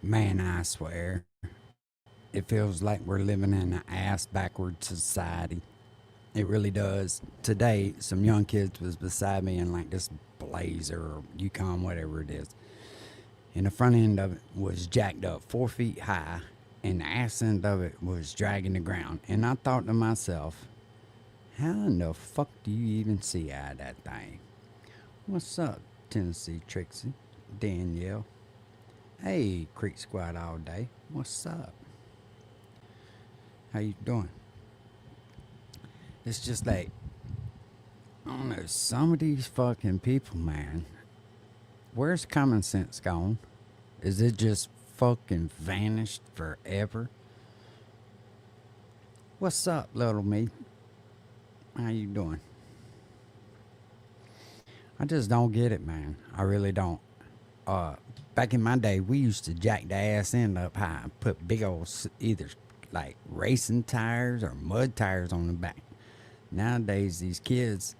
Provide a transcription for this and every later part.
Man, I swear, it feels like we're living in an ass backward society. It really does. Today, some young kids was beside me in like this Blazer or Yukon, whatever it is. And the front end of it was jacked up 4 feet high, and the ass end of it was dragging the ground. And I thought to myself, how in the fuck do you even see out of that thing? What's up, Tennessee Trixie? Danielle. Hey, Creek Squad all day. What's up? How you doing? It's just like, I don't know, some of these fucking people, man. Where's common sense gone? Is it just fucking vanished forever? What's up, little me? How you doing? I just don't get it, man. I really don't. Uh, Back in my day, we used to jack the ass end up high and put big old either like racing tires or mud tires on the back. Nowadays, these kids,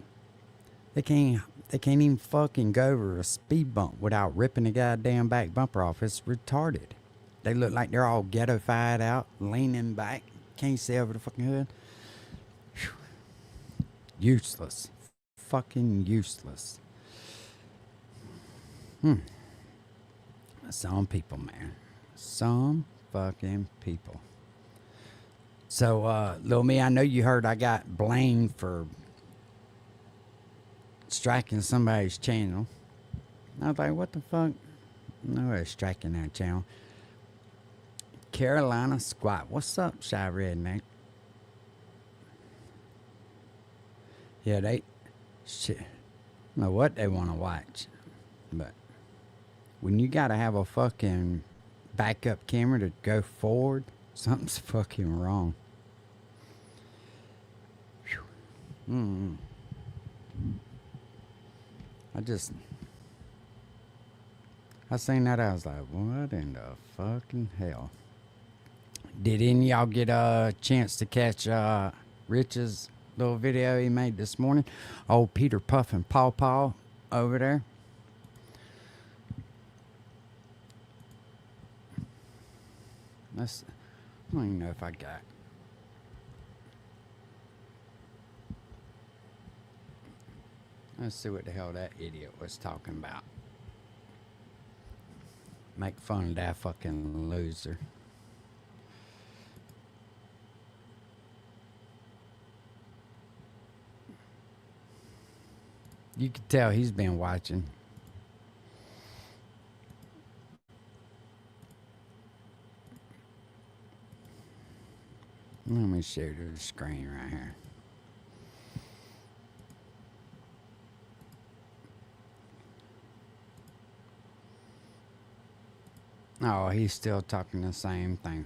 they can't they can't even fucking go over a speed bump without ripping the goddamn back bumper off. It's retarded. They look like they're all ghetto-fied out, leaning back, can't see over the fucking hood. Whew. Useless. Fucking useless. Some people, man. Some fucking people. So, Lil Me, I know you heard I got blamed for striking somebody's channel. I was like, what the fuck? Nobody's striking that channel. Carolina Squat. What's up, Shy Redneck? Yeah, they... Shit. I don't know what they want to watch. But when you got to have a fucking backup camera to go forward, something's fucking wrong. I seen that, I was like, what in the fucking hell? Did any of y'all get a chance to catch Rich's little video he made this morning? Old Peter Puff and Paw Paw over there. I don't even know if I got. Let's see what the hell that idiot was talking about. Make fun of that fucking loser. You can tell he's been watching. Let me share the screen right here. Oh, he's still talking the same thing.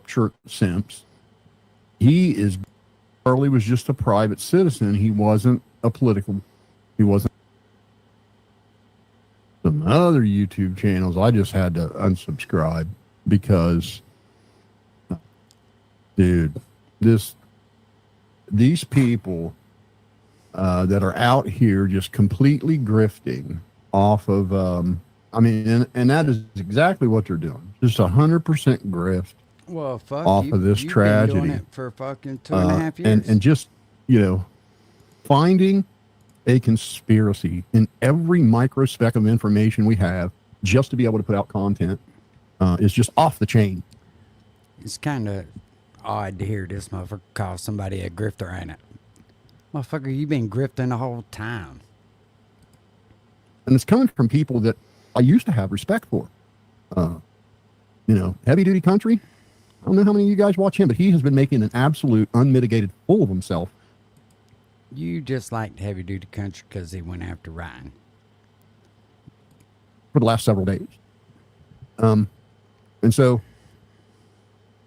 Church simps. Charlie was just a private citizen. He wasn't a political. He wasn't. Some other YouTube channels, I just had to unsubscribe because, dude, these people that are out here just completely grifting off of. I mean, and that is exactly what they're doing. Just 100% grift. Well, fuck off of this tragedy. Been doing it for fucking 2.5 years. And just, finding a conspiracy in every microspeck of information we have just to be able to put out content is just off the chain. It's kind of odd to hear this motherfucker call somebody a grifter, ain't it? Motherfucker, you been grifting the whole time. And it's coming from people that I used to have respect for. Heavy Duty Country. I don't know how many of you guys watch him, but he has been making an absolute unmitigated fool of himself. You just liked Heavy Duty Country because he went after Ryan. For the last several days. And so,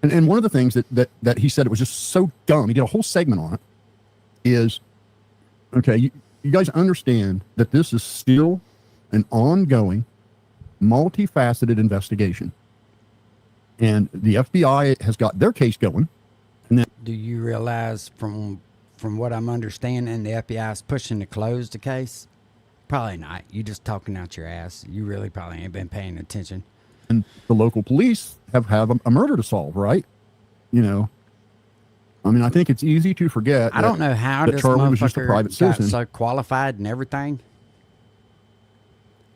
and one of the things that he said, it was just so dumb, he did a whole segment on it, is Okay, you guys understand that this is still an ongoing, multifaceted investigation. And the FBI has got their case going. And then, Do you realize from what I'm understanding, the FBI is pushing to close the case? Probably not. You just talking out your ass. You really probably ain't been paying attention. and the local police have a murder to solve, right? You know, I mean, I think it's easy to forget. I don't know how that this Charlie was just a motherfucker private got citizen. so qualified and everything.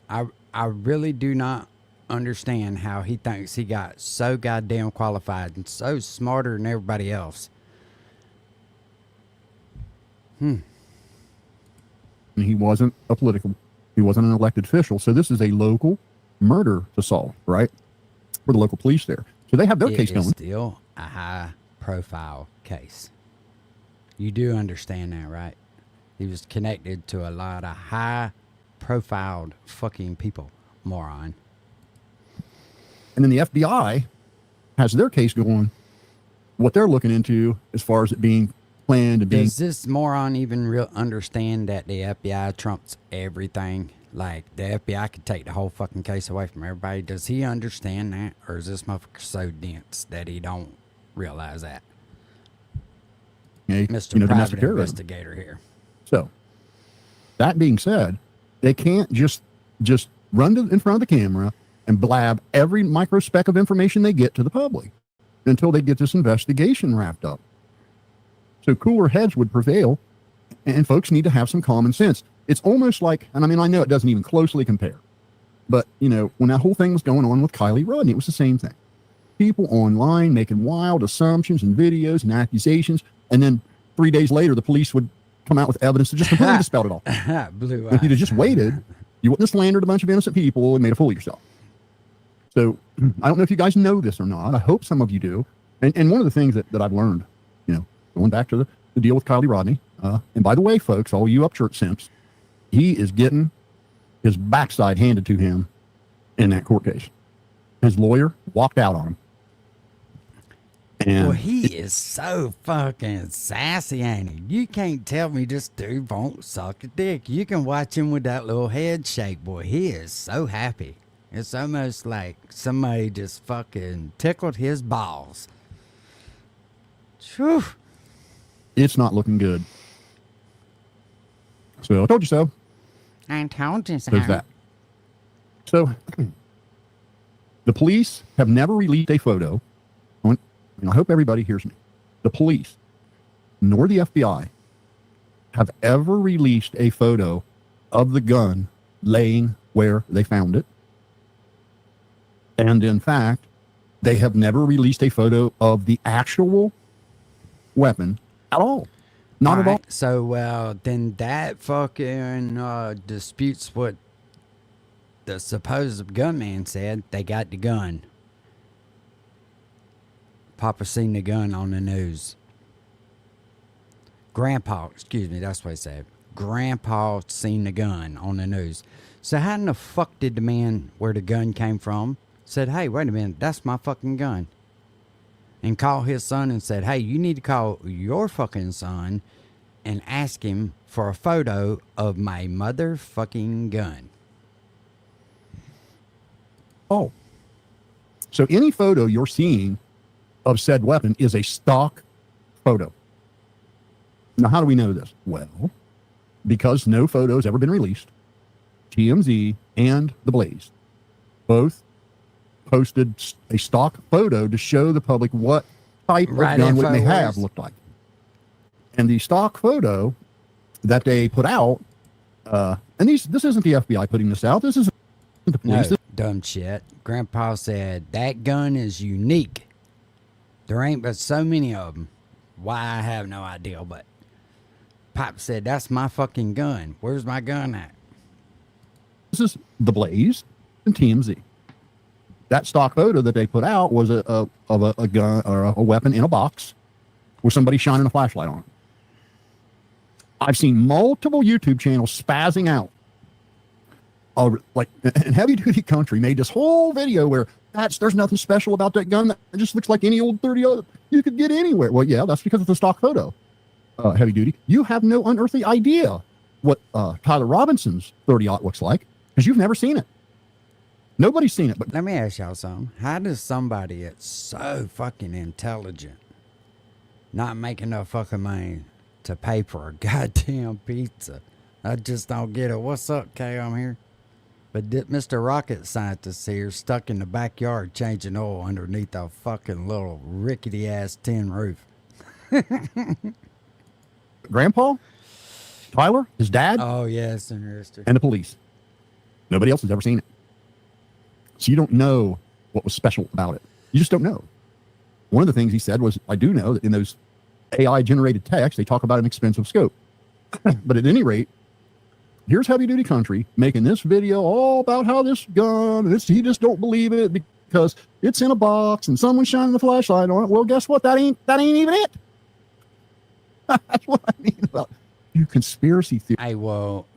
I really do not understand how he thinks he got so goddamn qualified and so smarter than everybody else. And he wasn't he wasn't an elected official. So this is a local murder to solve, right? For the local police there. So they have their case It is going. still a high profile case. You do understand that, right? He was connected to a lot of high profiled fucking people, moron. And then the FBI has their case going. What they're looking into as far as it being planned and being. Does this moron even real understand that the FBI trumps everything? Like, the FBI could take the whole fucking case away from everybody. Does he understand that? Or is this motherfucker so dense that he don't realize that? Mr. Private domestic terrorism. Investigator here. So, that being said, they can't just run in front of the camera and blab every microspeck of information they get to the public until they get this investigation wrapped up. So cooler heads would prevail, and folks need to have some common sense. It's almost like, and I mean, I know it doesn't even closely compare, but, you know, when that whole thing was going on with Kylie Rodney, it was the same thing. People online making wild assumptions and videos and accusations, and then 3 days later, the police would come out with evidence to just completely dispel it all. Blue If you'd eyes. have just waited, you wouldn't have slandered a bunch of innocent people and made a fool of yourself. So I don't know if you guys know this or not. I hope some of you do. And one of the things that I've learned, you know, going back to the deal with Kylie Rodney, and by the way, folks, all you upchurch simps, he is getting his backside handed to him in that court case. His lawyer walked out on him. And Well, he is so fucking sassy, ain't he? You can't tell me this dude won't suck a dick. You can watch him with that little head shake, boy. He is so happy. It's almost like somebody just fucking tickled his balls. Phew. it's not looking good. So I told you so. I told you so. There's that. So the police have never released a photo. And I hope everybody hears me. The police, nor the FBI, have ever released a photo of the gun laying where they found it. And in fact, they have never released a photo of the actual weapon at all. Not at all. So, then that fucking disputes what the supposed gunman said. They got the gun. Papa seen the gun on the news. Grandpa, excuse me, that's what he said. Grandpa seen the gun on the news. So how in the fuck did the man where the gun came from said, hey, wait a minute, that's my fucking gun? And called his son and said, hey, you need to call your fucking son and ask him for a photo of my motherfucking gun. Oh. So any photo you're seeing of said weapon is a stock photo. Now, how do we know this? Well, because no photo has ever been released. TMZ and The Blaze both posted a stock photo to show the public what type of gun what they have looked like. And the stock photo that they put out, and this isn't the FBI putting this out. This isn't the police. No, dumb shit. Grandpa said, that gun is unique. There ain't but so many of them. Why, I have no idea, but Pop said, that's my fucking gun. Where's my gun at? This is The Blaze and TMZ. That stock photo that they put out was of a gun or a weapon in a box with somebody shining a flashlight on it. I've seen multiple YouTube channels spazzing out. Like, and Heavy Duty Country made this whole video where there's nothing special about that gun. It just looks like any old 30 you could get anywhere. Well, yeah, that's because it's a stock photo. heavy duty, you have no unearthly idea what Tyler Robinson's 30-aught looks like because you've never seen it. Nobody's seen it. But Let me ask y'all something. How does somebody that's so fucking intelligent not make enough fucking money to pay for a goddamn pizza? I just don't get it. What's up, Kay? I'm here. But Mr. Rocket Scientist here stuck in the backyard changing oil underneath a fucking little rickety-ass tin roof. Grandpa, Tyler, his dad, Oh, yeah, it's interesting. and the police. Nobody else has ever seen it. So you don't know what was special about it. You just don't know. One of the things he said was, I do know that in those AI-generated texts, they talk about an expensive scope. But at any rate, here's Heavy Duty Country making this video all about how this gun, he just don't believe it because it's in a box and someone's shining the flashlight on it. Well, guess what? That ain't even it. That's what I mean about you conspiracy theory. Hey, well,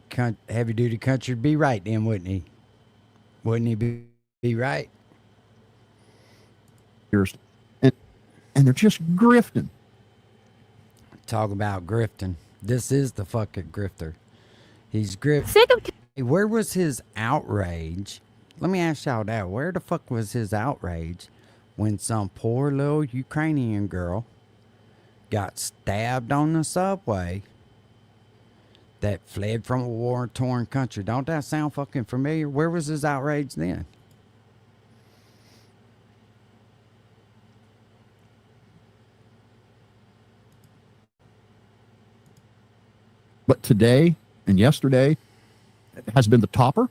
Heavy Duty Country would be right then, wouldn't he? Wouldn't he be right? And they're just grifting. Talk about grifting. This is the fucking grifter. He's grifting. Hey, where was his outrage? Let me ask y'all that. Where the fuck was his outrage when some poor little Ukrainian girl got stabbed on the subway that fled from a war-torn country? Don't that sound fucking familiar? Where was his outrage then? But today and yesterday has been the topper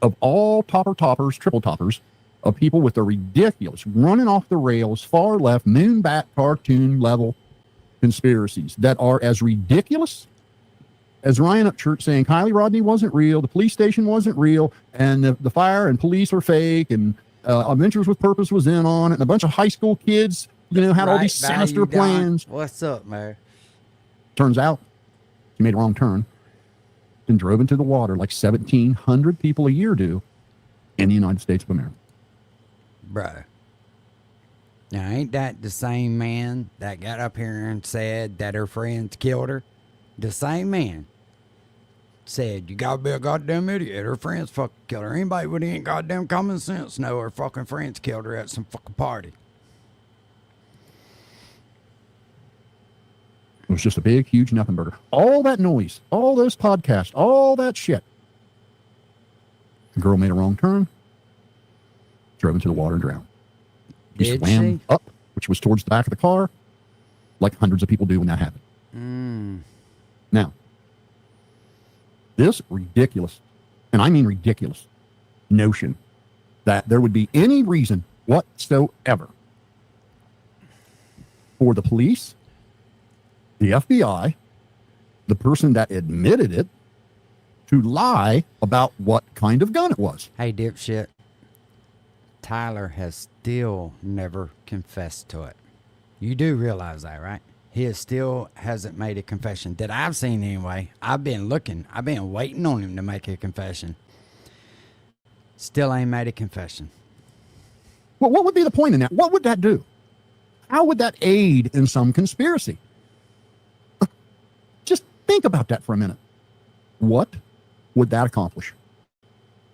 of all toppers, triple toppers of people with the ridiculous, running off the rails, far left, moonbat cartoon level conspiracies that are as ridiculous as Ryan Upchurch saying Kylie Rodney wasn't real, the police station wasn't real, and the fire and police are fake, and Adventures with Purpose was in on it, and a bunch of high school kids, had all these sinister plans. What's up, man? Turns out he made a wrong turn and drove into the water like 1,700 people a year do in the United States of America. Bruh. Now, ain't that the same man that got up here and said that her friends killed her? The same man said, you gotta be a goddamn idiot. Her friends fucking killed her. Anybody with any goddamn common sense know her fucking friends killed her at some fucking party. It was just a big, huge Nothingburger. All that noise, all those podcasts, all that shit. The girl made a wrong turn, drove into the water and drowned. She swam up, which was towards the back of the car, like hundreds of people do when that happened. Now, this ridiculous, and I mean ridiculous, notion that there would be any reason whatsoever for the police, the FBI, the person that admitted it, to lie about what kind of gun it was. Hey, dipshit. Tyler has still never confessed to it. You do realize that, right? He still hasn't made a confession that I've seen anyway. I've been looking. I've been waiting on him to make a confession. Still ain't made a confession. Well, what would be the point in that? What would that do? How would that aid in some conspiracy? Just think about that for a minute. What would that accomplish?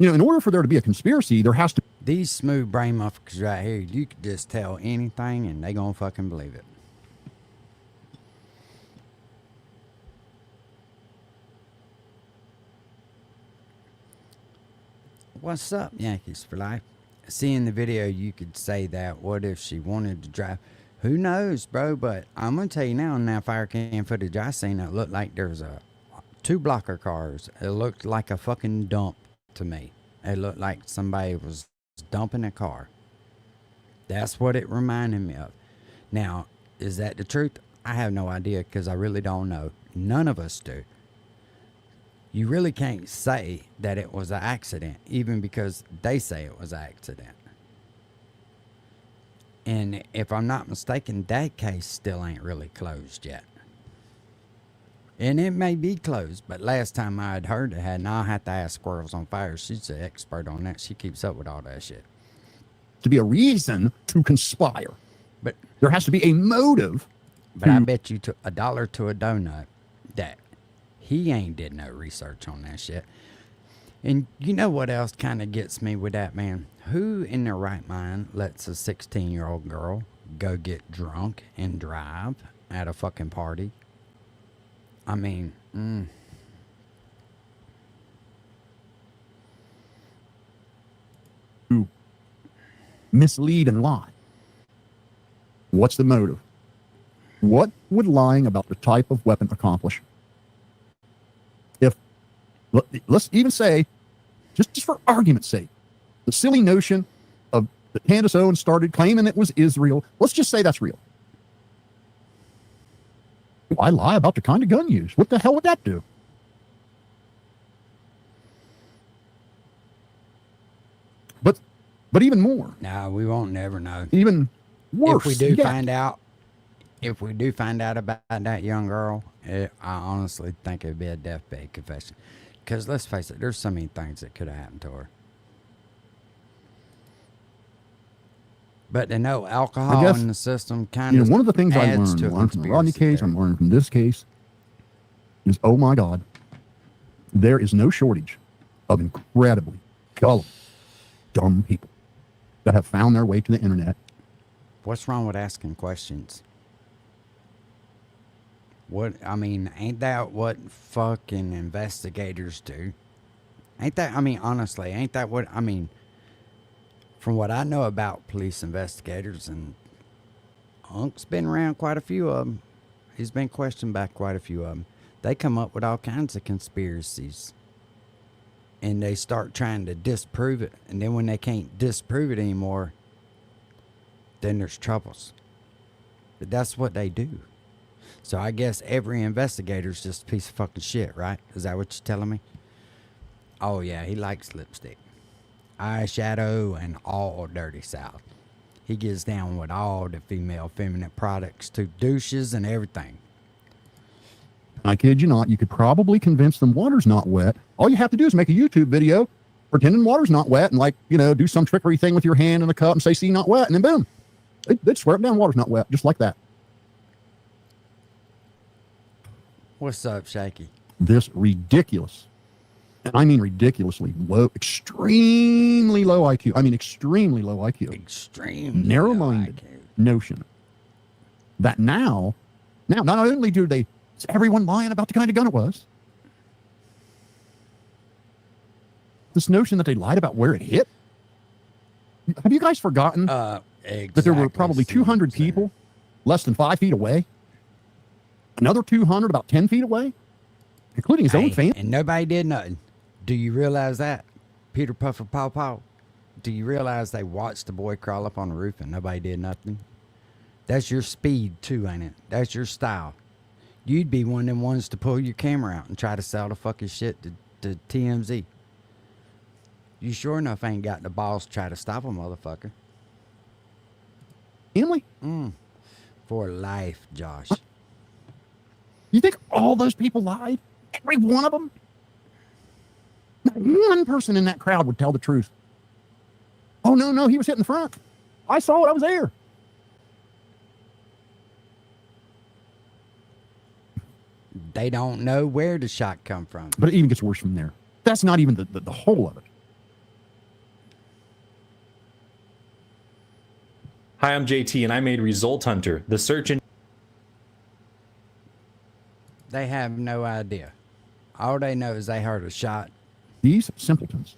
In order for there to be a conspiracy, there has to... These smooth brain motherfuckers right here, you could just tell anything and they gonna fucking believe it. What's up, Yankees for life? Seeing the video, you could say that. What if she wanted to drive? Who knows, bro? But I'm gonna tell you now, in that fire cam footage I seen, it looked like there's two blocker cars. It looked like a fucking dump to me. It looked like somebody was dumping a car. That's what it reminded me of. Now, is that the truth? I have no idea, because I really don't know. None of us do. You really can't say that it was an accident, even because they say it was an accident. And if I'm not mistaken, that case still ain't really closed yet. And it may be closed, but last time I had heard it had, and I'll have to ask Squirrels on Fire. She's the expert on that. She keeps up with all that shit. To be a reason to conspire. But there has to be a motive But I bet you to $1 to a donut that he ain't did no research on that shit. And you know what else kind of gets me with that, man? Who in their right mind lets a 16-year-old girl go get drunk and drive at a fucking party? I mean, To mislead and lie. What's the motive? What would lying about the type of weapon accomplish? If, let's even say, just for argument's sake, the silly notion of that Candace Owens started claiming it was Israel, let's just say that's real. Why lie about the kind of gun used? What the hell would that do? But even more. no, we won't never know. Even worse. If we do yet, find out, about that young girl, I honestly think it'd be a deathbed confession. Because let's face it, there's so many things that could have happened to her. But to know alcohol in the system kind of one of the things I adds learned to a from the Rodney conspiracy case, I'm learning from this case, is, oh my God, there is no shortage of incredibly gullible, dumb people that have found their way to the internet. What's wrong with asking questions? Ain't that what fucking investigators do? Ain't that, honestly, ain't that what, from what I know about police investigators, and Unc's been around quite a few of them. He's been questioned by quite a few of them. They come up with all kinds of conspiracies. And they start trying to disprove it. And then when they can't disprove it anymore, then there's troubles. But that's what they do. So I guess every investigator's just a piece of fucking shit, right? Is that what you're telling me? Oh, yeah, he likes lipstick, eyeshadow, and all dirty south. He gets down with all the female feminine products, to douches and everything. I kid you not, you could probably convince them water's not wet. All you have to do is make a YouTube video pretending water's not wet and, do some trickery thing with your hand in a cup and say, see, not wet, and then boom. They'd swear it down, water's not wet, just like that. What's up, Shaky? This ridiculous, and I mean ridiculously low, extremely low IQ. Extremely low IQ. Extremely narrow-minded notion that now, not only do they, is everyone lying about the kind of gun it was, this notion that they lied about where it hit. Have you guys forgotten that there were probably 200 people less than 5 feet away? Another 200 about 10 feet away, including his own family. And nobody did nothing. Do you realize that? Peter Puffer Pow Pow. Do you realize they watched the boy crawl up on the roof and nobody did nothing? That's your speed too, ain't it? That's your style. You'd be one of them ones to pull your camera out and try to sell the fucking shit to TMZ. You sure enough ain't got the balls to try to stop a motherfucker. Emily? For life, Josh. You think all those people lied? Every one of them? Not one person in that crowd would tell the truth. Oh, no, he was hit in the front. I saw it, I was there. They don't know where the shot come from. But it even gets worse from there. That's not even the whole of it. Hi, I'm JT, and I made Result Hunter, the search engine. They have no idea. All they know is they heard a shot. These simpletons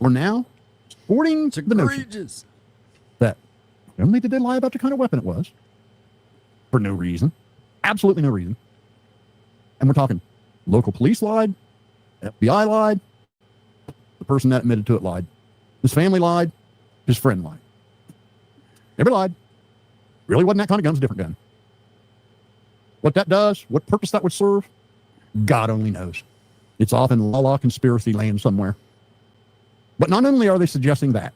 are now sporting the notion that not only did they lie about the kind of weapon it was, for no reason, absolutely no reason, and we're talking local police lied, FBI lied, the person that admitted to it lied, his family lied, his friend lied. Everybody lied. Really wasn't that kind of gun, it was a different gun. What that does, what purpose that would serve, God only knows. It's off in la conspiracy land somewhere. But not only are they suggesting that,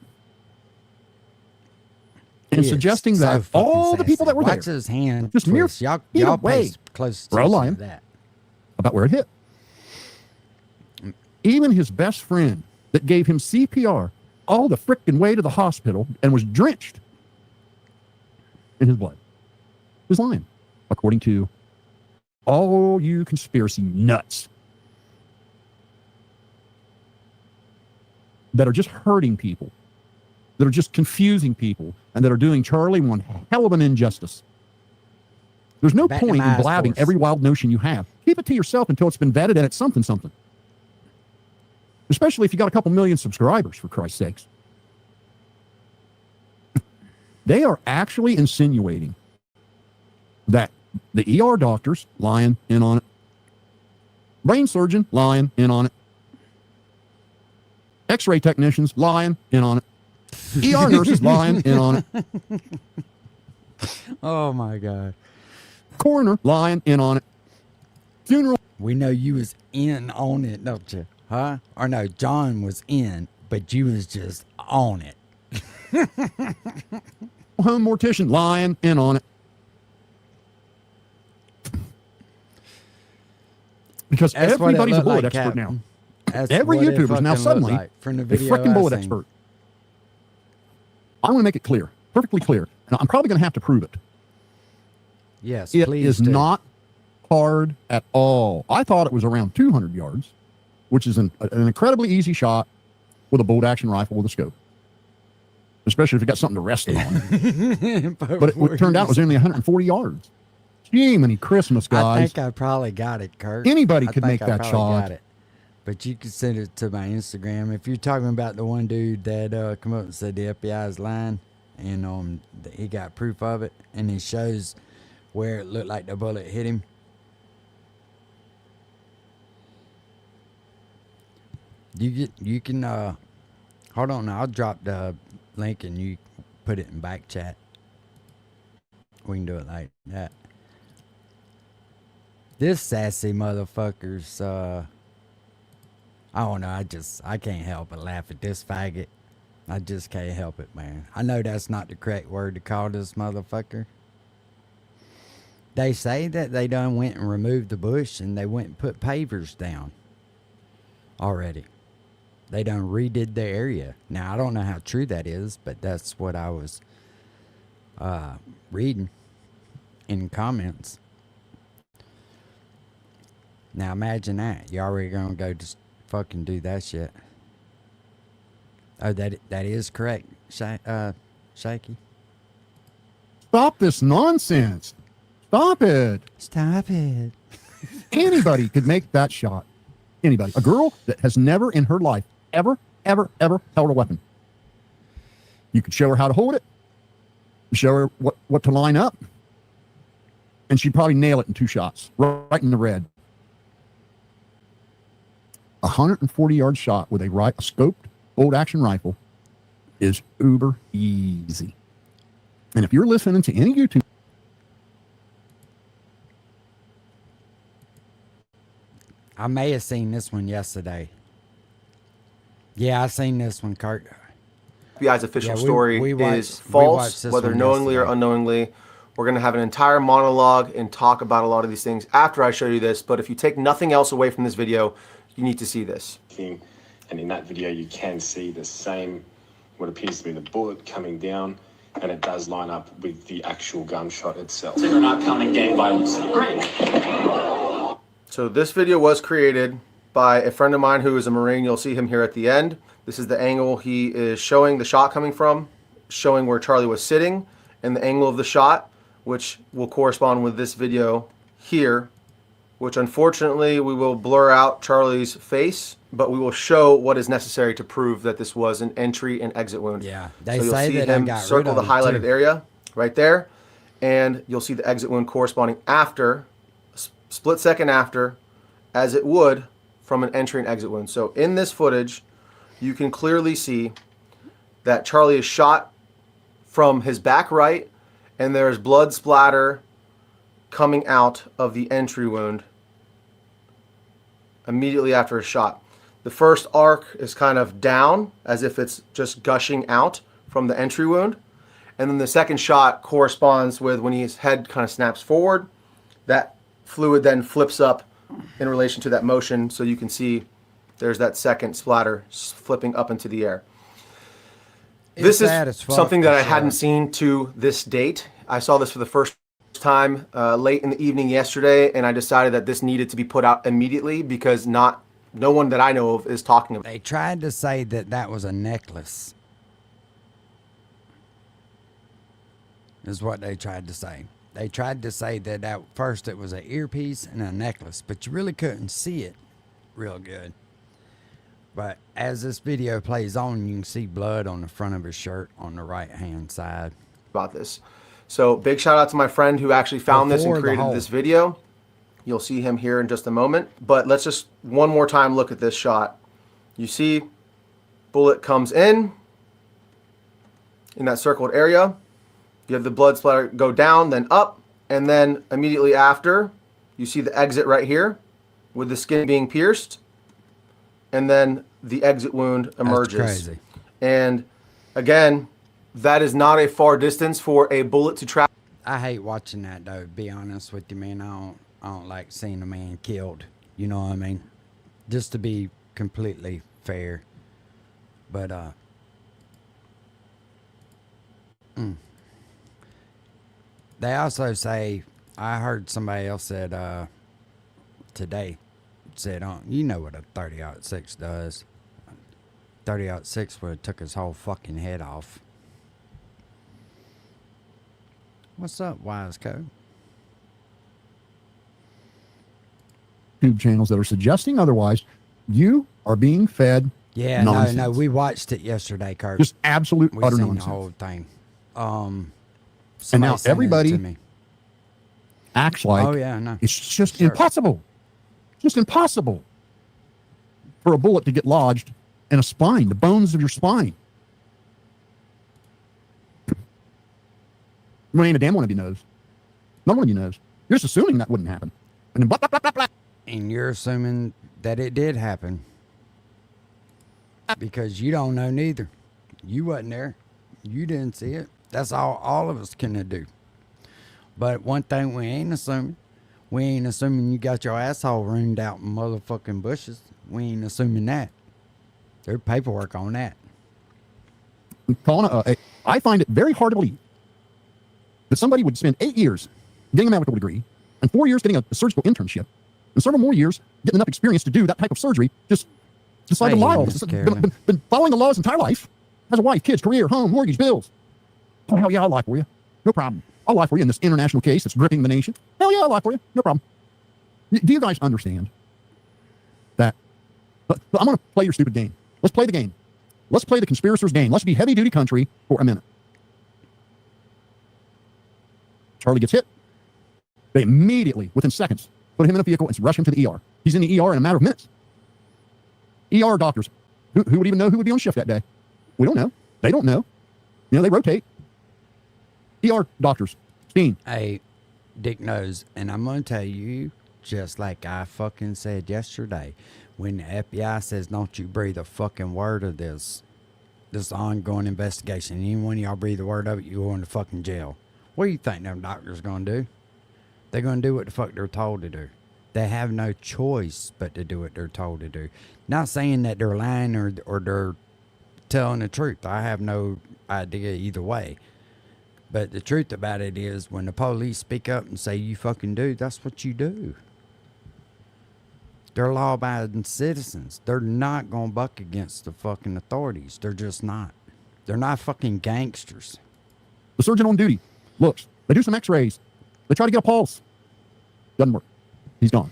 and suggesting that all the people that were there, his hand, just mere y'all pay close to lying that about where it hit. Even his best friend that gave him CPR all the frickin' way to the hospital and was drenched in his blood is lying, according to all you conspiracy nuts that are just hurting people, that are just confusing people, and that are doing Charlie one hell of an injustice. There's no Back to point in my blabbing source. every wild notion you have. Keep it to yourself until it's been vetted and it's something. Especially if you got a couple million subscribers, for Christ's sakes. They are actually insinuating that the ER doctors lying in on it, brain surgeon lying in on it, X-ray technicians lying in on it, ER nurses lying in on it, Oh my God. coroner lying in on it, funeral. We know you was in on it, don't you? Huh? Or no, John was in, but you was just on it. Home mortician lying in on it. Because That's what it everybody's a looked bullet like, expert Captain. now. That's Every what it YouTuber's now fucking suddenly looked like from the a video freaking I bullet seen. expert. I want to make it clear, perfectly clear, and I'm probably going to have to prove it. Yes, It please is do. not hard at all. I thought it was around 200 yards, which is an incredibly easy shot with a bolt action rifle with a scope, especially if you got something to rest it on. But it turned out it was only 140 yards. Gee, many Christmas, I guys. think I probably got it, Kurt. Anybody I could think make I that probably shot. got it. But you can send it to my Instagram. If you're talking about the one dude that come up and said the FBI is lying, and he got proof of it, and he shows where it looked like the bullet hit him. You can hold on. I'll drop the link and you put it in back chat. We can do it like that. This sassy motherfucker's I don't know, I can't help but laugh at this faggot. I just can't help it, man. I know that's not the correct word to call this motherfucker. They say that they done went and removed the bush and they went and put pavers down already. They done redid the area. Now, I don't know how true that is, but that's what I was reading in comments. Now, imagine that. You already gonna go just fucking do that shit. Oh, that is correct, Shaky. Stop this nonsense. Stop it. Stop it. Anybody could make that shot. Anybody. A girl that has never in her life ever held a weapon. You could show her how to hold it, show her what to line up, and she'd probably nail it in 2 shots, right in the red. 140-yard shot with a scoped bolt action rifle is uber easy. And if you're listening to any YouTube, I may have seen this one yesterday. Yeah, I seen this one, Kurt. FBI's official Yeah, story we is watched false, this whether one knowingly or yesterday. unknowingly. We're going to have an entire monologue and talk about a lot of these things after I show you this. But if you take nothing else away from this video, you need to see this. And in that video, you can see the same, what appears to be the bullet coming down, and it does line up with the actual gunshot itself. We're not counting gang violence. Great. So this video was created by a friend of mine who is a Marine. You'll see him here at the end. This is the angle he is showing the shot coming from, showing where Charlie was sitting, and the angle of the shot, which will correspond with this video here, which unfortunately we will blur out Charlie's face, but we will show what is necessary to prove that this was an entry and exit wound. Yeah, they so you'll say see that I him got rid circle of the it, highlighted too. area right there, and you'll see the exit wound corresponding after, split second after, as it would from an entry and exit wound. So in this footage, you can clearly see that Charlie is shot from his back right, and there's blood splatter coming out of the entry wound immediately after a shot. The first arc is kind of down, as if it's just gushing out from the entry wound. And then the second shot corresponds with when his head kind of snaps forward. That fluid then flips up in relation to that motion, so you can see there's that second splatter flipping up into the air. This sad as is fuck, something that for I hadn't sure. seen to this date. I saw this for the first time late in the evening yesterday, and I decided that this needed to be put out immediately because no one that I know of is talking about it. They tried to say that that was a necklace. Is what they tried to say. They tried to say that at first it was an earpiece and a necklace, but you really couldn't see it real good. But as this video plays on, you can see blood on the front of his shirt on the right hand side. About this. So big shout out to my friend who actually found this and Before the created hole. this video. You'll see him here in just a moment. But let's just one more time look at this shot. You see bullet comes in that circled area. You have the blood splatter go down, then up, and then immediately after, you see the exit right here with the skin being pierced, and then the exit wound emerges. That's crazy. And again, that is not a far distance for a bullet to travel. I hate watching that though, to be honest with you, man. I don't like seeing a man killed. You know what I mean? Just to be completely fair. But they also say, I heard somebody else said today, said, you know what a 30-06 does. 30-06 would have took his whole fucking head off. What's up, Wise Code? YouTube channels that are suggesting otherwise, you are being fed Yeah, nonsense. no, we watched it yesterday, Kurt. Just absolute we utter seen nonsense. the whole thing. And Somebody now sent it everybody to me. acts like Oh yeah, no. it's just Sure. impossible. Just impossible for a bullet to get lodged in a spine, the bones of your spine. Well, ain't a damn one of you knows. None of you knows. You're just assuming that wouldn't happen. And then blah, blah, blah, blah, blah. And you're assuming that it did happen because you don't know neither. You wasn't there. You didn't see it. That's all of us can do. But one thing we ain't assuming you got your asshole ruined out in motherfucking bushes. We ain't assuming that. There's paperwork on that. Colin, I find it very hard to believe that somebody would spend 8 years getting a medical degree and 4 years getting a surgical internship and several more years getting enough experience to do that type of surgery, just decide to Hey, lie. Miss Carolyn. Been following the law his entire life. Has a wife, kids, career, home, mortgage, bills. Oh, hell yeah, I'll lie for you. No problem. I'll lie for you in this international case that's gripping the nation. Hell yeah, I'll lie for you. No problem. Do you guys understand that? But I'm going to play your stupid game. Let's play the game. Let's play the conspirators' game. Let's be heavy-duty country for a minute. Charlie gets hit. They immediately, within seconds, put him in a vehicle and rush him to the ER. He's in the ER in a matter of minutes. ER doctors. Who would even know who would be on shift that day? We don't know. They don't know. You know, they rotate. ER doctors. Steen. Hey, Dick knows, and I'm going to tell you, just like I fucking said yesterday, when the FBI says, don't you breathe a fucking word of this ongoing investigation, any one of y'all breathe a word of it, you go into fucking jail. What do you think them doctors going to do? They're going to do what the fuck they're told to do. They have no choice but to do what they're told to do. Not saying that they're lying or they're telling the truth. I have no idea either way. But the truth about it is, when the police speak up and say you fucking do, that's what you do. They're law-abiding citizens. They're not going to buck against the fucking authorities. They're just not. They're not fucking gangsters. The surgeon on duty looks. They do some x-rays. They try to get a pulse. Doesn't work. He's gone.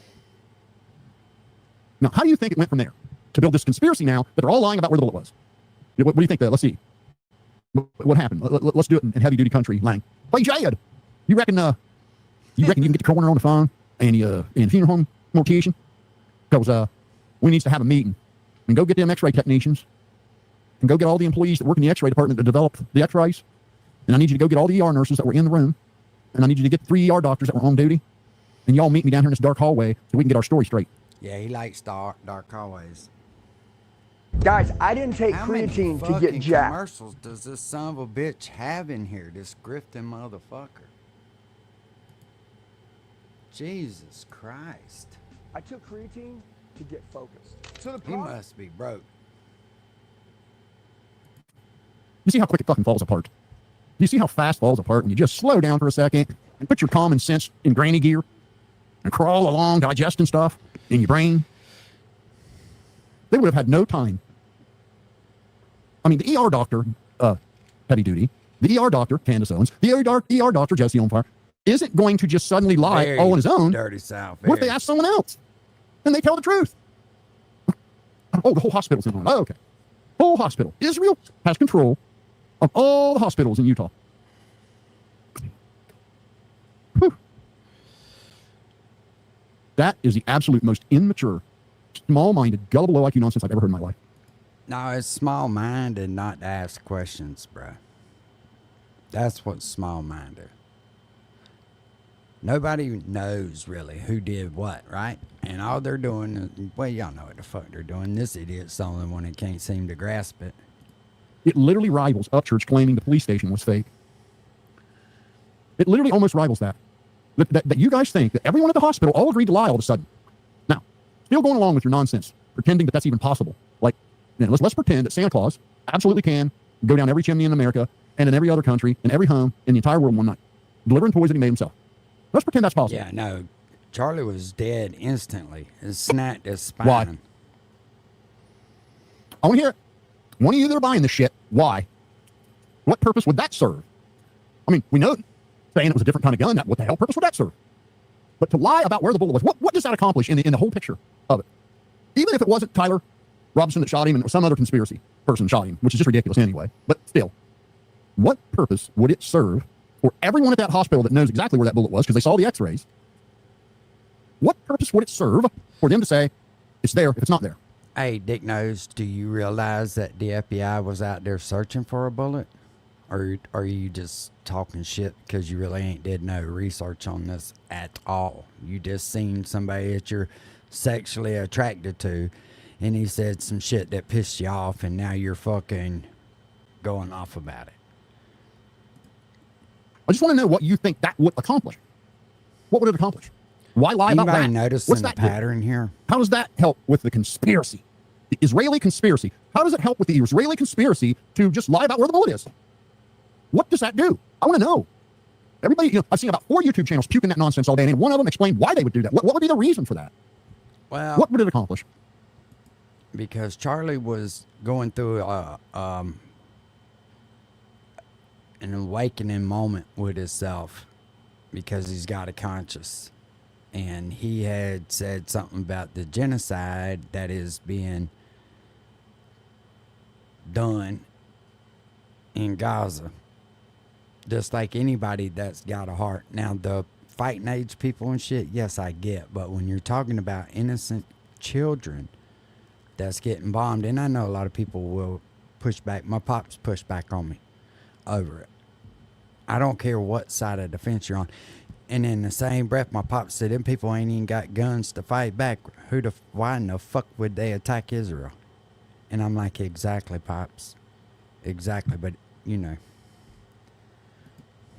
Now, how do you think it went from there to build this conspiracy now that they're all lying about where the bullet was? What do you think? Let's see. What happened? Let's do it in heavy-duty country, Lang. Play Jad. You reckon you can get the coroner on the phone and the funeral home mortician? Because we need to have a meeting and go get them x-ray technicians and go get all the employees that work in the x-ray department to develop the x-rays. And I need you to go get all the ER nurses that were in the room. And I need you to get 3 ER doctors that were on duty. And y'all meet me down here in this dark hallway so we can get our story straight. Yeah, he likes dark hallways. Guys, I didn't take How many creatine to fucking get jacked. commercials does this son of a bitch have in here? This grifting motherfucker. Jesus Christ. I took creatine to get focused. So the He problem, must be broke. You see how quick it fucking falls apart? You see how fast it falls apart when you just slow down for a second and put your common sense in granny gear and crawl along digesting stuff in your brain, they would have had no time. I mean, the ER doctor, heavy duty, the ER doctor, Candace Owens, the ER doctor, Jesse on fire, isn't going to just suddenly lie Very all on his own. Dirty South. What if they ask someone else and they tell the truth? Oh, the whole hospital's in on it. Oh, okay. Whole hospital. Israel has control of all the hospitals in Utah. Whew. That is the absolute most immature, small-minded, gullible, low IQ nonsense I've ever heard in my life. No, it's small-minded not to ask questions, bro. That's what's small-minded. Nobody knows really who did what, right? And all they're doing is, well, y'all know what the fuck they're doing. This idiot's the only one that can't seem to grasp it. It literally rivals Upchurch claiming the police station was fake. It literally almost rivals that. That you guys think that everyone at the hospital all agreed to lie all of a sudden. Now, still going along with your nonsense, pretending that that's even possible. Like, you know, let's pretend that Santa Claus absolutely can go down every chimney in America and in every other country and every home in the entire world in one night, delivering toys that he made himself. Let's pretend that's possible. Yeah, no. Charlie was dead instantly. It snapped his spine. Why? I want to hear it. One of you that are buying this shit, why? What purpose would that serve? I mean, we know saying it was a different kind of gun, what the hell purpose would that serve? But to lie about where the bullet was, what does that accomplish in the whole picture of it? Even if it wasn't Tyler Robinson that shot him and it was some other conspiracy person shot him, which is just ridiculous anyway. But still, what purpose would it serve for everyone at that hospital that knows exactly where that bullet was because they saw the x-rays? What purpose would it serve for them to say it's there if it's not there? Hey, Dick Nose, do you realize that the FBI was out there searching for a bullet? Or are you just talking shit because you really ain't did no research on this at all? You just seen somebody that you're sexually attracted to, and he said some shit that pissed you off, and now you're fucking going off about it. I just want to know what you think that would accomplish. What would it accomplish? Why lie about that? Anybody noticing the pattern here? How does that help with the conspiracy? The Israeli conspiracy. How does it help with the Israeli conspiracy to just lie about where the bullet is? What does that do? I want to know. Everybody, you know, I've seen about 4 YouTube channels puking that nonsense all day, and one of them explained why they would do that. What would be the reason for that? Well, What would it accomplish? because Charlie was going through an awakening moment with himself because he's got a conscience. And he had said something about the genocide that is being done in Gaza. Just like anybody that's got a heart. Now, the fighting age people and shit, yes, I get. But when you're talking about innocent children that's getting bombed, and I know a lot of people will push back. My pops pushed back on me over it. I don't care what side of the fence you're on. And in the same breath, my pop said, them people ain't even got guns to fight back. Why in the fuck would they attack Israel? And I'm like, exactly, Pops. Exactly. But, you know.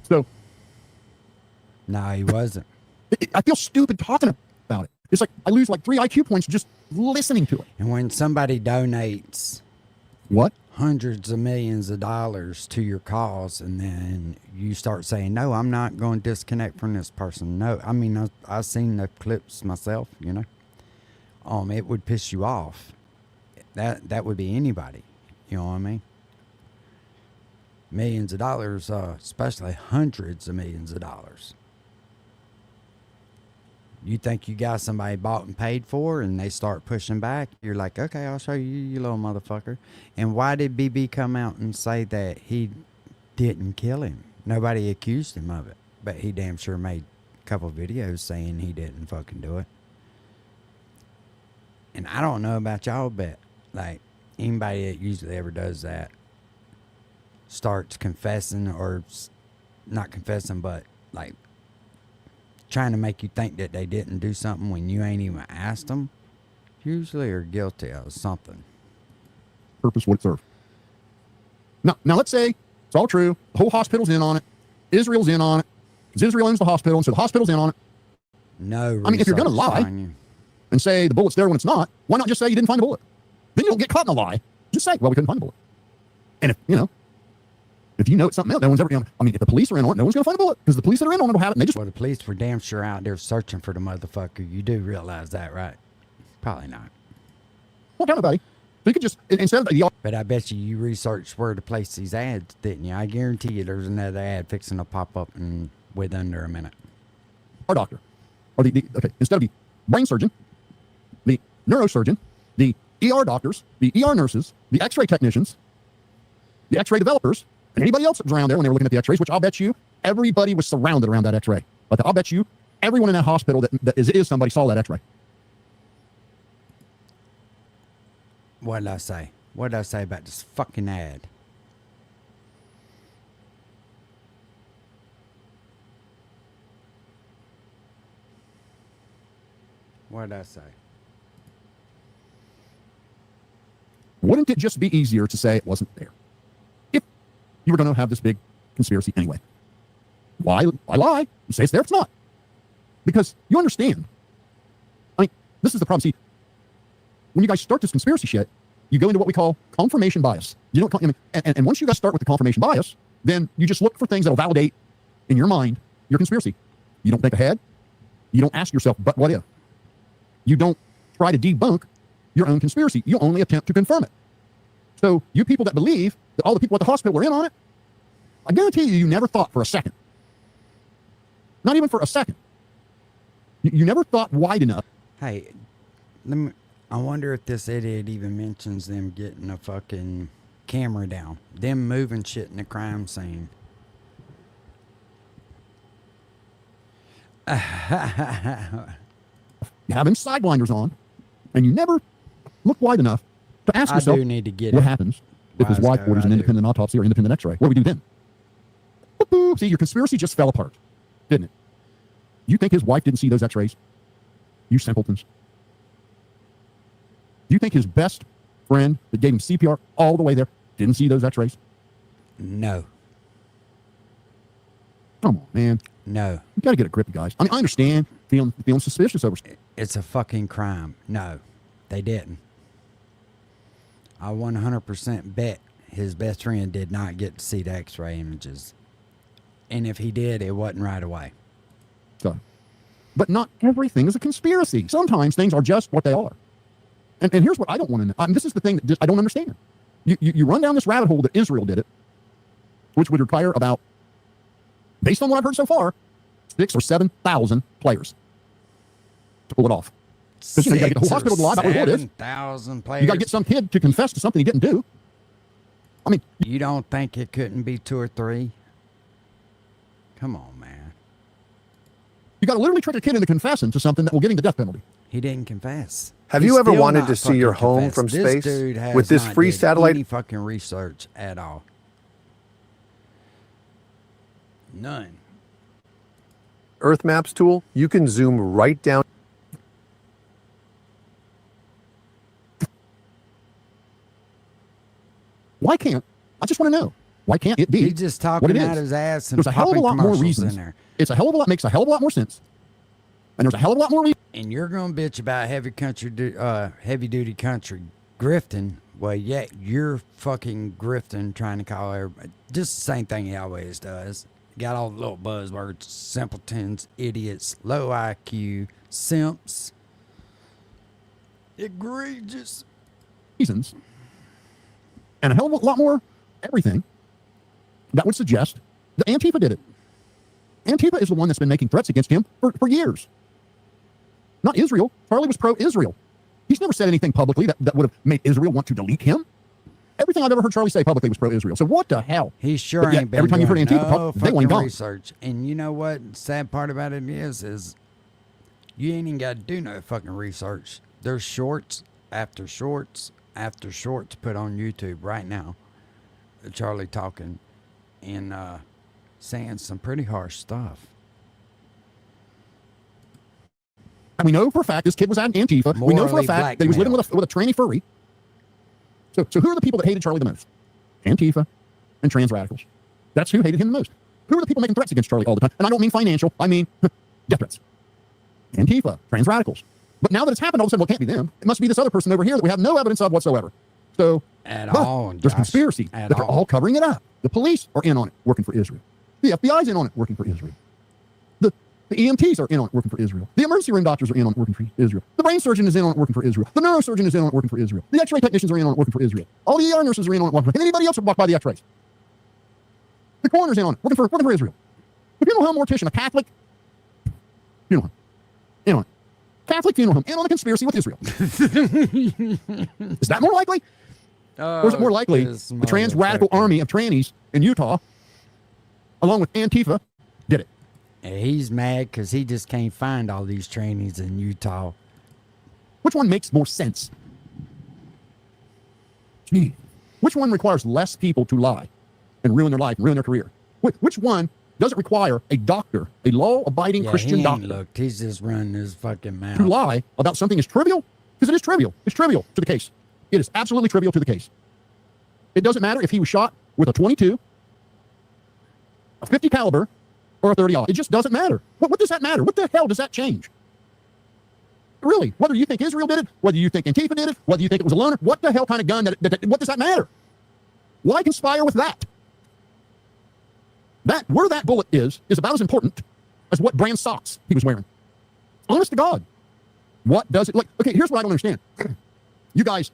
So, No, he wasn't. I feel stupid talking about it. It's like I lose like 3 IQ points just listening to it. And when somebody donates What? hundreds of millions of dollars to your cause, and then you start saying, no, I'm not going to disconnect from this person. No, I mean, I've seen the clips myself, you know. It would piss you off. That would be anybody, you know what I mean? Millions of dollars, especially hundreds of millions of dollars. You think you got somebody bought and paid for, and they start pushing back, you're like, okay, I'll show you, you little motherfucker. And why did BB come out and say that he didn't kill him? Nobody accused him of it, but he damn sure made a couple videos saying he didn't fucking do it. And I don't know about y'all, but like anybody that usually ever does that starts confessing, or not confessing, but like trying to make you think that they didn't do something when you ain't even asked them, usually are guilty of something. Purpose would it serve? Now let's say it's all true. The whole hospital's in on it. Israel's in on it. Because Israel owns the hospital, and so the hospital's in on it. No, I mean, if you're going to lie and say the bullet's there when it's not, why not just say you didn't find the bullet? Then you don't get caught in a lie. Just say, well, we couldn't find the bullet. And if, you know, If you know it's something else, no one's ever, I mean, if the police are in on it, no one's going to find a bullet because the police that are in on it will have it and they just. Well, the police were damn sure out there searching for the motherfucker. You do realize that, right? Probably not. Won't tell nobody. So you could just, instead of the. But I bet you researched where to place these ads, didn't you? I guarantee you there's another ad fixing to pop up in with under a minute. Our doctor, or okay, instead of the brain surgeon, the neurosurgeon, the ER doctors, the ER nurses, the X-ray technicians, the X-ray developers, and anybody else that was around there when they were looking at the X-rays, which I'll bet you everybody was surrounded around that X-ray. But I'll bet you everyone in that hospital that is somebody saw that X-ray. What did I say? What did I say about this fucking ad? What did I say? Wouldn't it just be easier to say it wasn't there? If you were going to have this big conspiracy anyway. Why lie? You say it's there if it's not. Because you understand. I mean, this is the problem. See, when you guys start this conspiracy shit, you go into what we call confirmation bias. You know what, I mean, and once you guys start with the confirmation bias, then you just look for things that will validate in your mind your conspiracy. You don't think ahead. You don't ask yourself, but what if? You don't try to debunk your own conspiracy. You only attempt to confirm it. So you people that believe that all the people at the hospital were in on it, I guarantee you never thought for a second. Not even for a second. You never thought wide enough. Hey, I wonder if this idiot even mentions them getting a fucking camera down. Them moving shit in the crime scene. You have him side blinders on, and you never look wide enough to ask yourself I do need to get what it. happens if his wife Wise guy, orders an I do. independent autopsy or independent x-ray. What do we do then? Boop. See, your conspiracy just fell apart, didn't it? You think his wife didn't see those x-rays? You simpletons. Do you think his best friend that gave him CPR all the way there didn't see those x-rays? No. Come on, man. No. You got to get a grip, you guys. I mean, I understand feeling suspicious over. It's a fucking crime. No, they didn't. I 100% bet his best friend did not get to see the x-ray images. And if he did, it wasn't right away. So, but not everything is a conspiracy. Sometimes things are just what they are. And here's what I don't want to know. I mean, this is the thing that I don't understand. You run down this rabbit hole that Israel did it, which would require about, based on what I've heard so far, 6,000 or 7,000 players to pull it off. Because you got to get the whole hospital to lie about what it is. 7,000 players. You got to get some kid to confess to something he didn't do. I mean, You don't think it couldn't be 2 or 3? Come on, man. you got to literally trick a kid into confessing to something that will get him the death penalty. He didn't confess. Have He's you ever still wanted not to see your fucking home confessed. from This space dude has with this not free did satellite? any fucking research at all. None. Earth Maps tool? You can zoom right down. Why can't? I just want to know. Why can't it be? He's just what talking it out is? his ass and There's a hell of a popping lot more commercials reasons. in there. It's a hell of a lot, makes a hell of a lot more sense. And there's a hell of a lot more reasons. And you're gonna bitch about heavy duty country grifting. Well, yeah, you're fucking grifting, trying to call everybody just the same thing he always does. Got all the little buzzwords: simpletons, idiots, low IQ, simps, egregious. Reasons. And a hell of a lot more everything that would suggest that Antifa did it. Antifa is the one that's been making threats against him for years. Not Israel. Charlie was pro-Israel. He's never said anything publicly that would have made Israel want to delete him. Everything I've ever heard Charlie say publicly was pro-Israel. So what the hell? He sure But yet, ain't been every time you've heard doing Antifa no talk, they fucking went gone. research. And you know what? Sad part about it is you ain't even got to do no fucking research. There's shorts after shorts after shorts put on YouTube right now. Charlie talking and saying some pretty harsh stuff. And we know for a fact this kid was at Antifa. We know for a Morally fact that he was living with a tranny furry. So who are the people that hated Charlie the most? Antifa and trans radicals. That's who hated him the most. Who are the people making threats against Charlie all the time? And I don't mean financial. I mean death threats. Antifa, trans radicals. But now that it's happened, all of a sudden, well, it can't be them. It must be this other person over here that we have no evidence of whatsoever. So At But all, there's Josh, conspiracy at that they're all. all covering it up. The police are in on it, working for Israel. The FBI's in on it, working for Israel. The EMTs are in on it, working for Israel. The emergency room doctors are in on it, working for Israel. The brain surgeon is in on it, working for Israel. The neurosurgeon is in on it, working for Israel. The x-ray technicians are in on it, working for Israel. All the ER nurses are in on it, working for, and anybody else would walk by the x-rays. The coroner's in on it, working for Israel. The funeral home mortician, a Catholic funeral home, in on it. Catholic funeral home, in on the conspiracy with Israel. Is that more likely? Or is it more likely the trans radical army of trannies in Utah, along with Antifa, did it? And he's mad because he just can't find all these trainees in Utah. Which one makes more sense? Gee, which one requires less people to lie and ruin their life and ruin their career? Which one doesn't require a doctor, a law-abiding Christian he ain't doctor, looked. He's just running his fucking mouth. to lie about something as trivial? Because it is trivial. It's trivial to the case. It is absolutely trivial to the case. It doesn't matter if he was shot with a 22, a 50 caliber, or a 30 aught. It just doesn't matter. What does that matter? What the hell does that change? Really, whether you think Israel did it, whether you think Antifa did it, whether you think it was a loner, what the hell kind of gun, what does that matter? Why conspire with that? Where that bullet is about as important as what brand socks he was wearing. Honest to God. What does it, like, okay, here's what I don't understand. You guys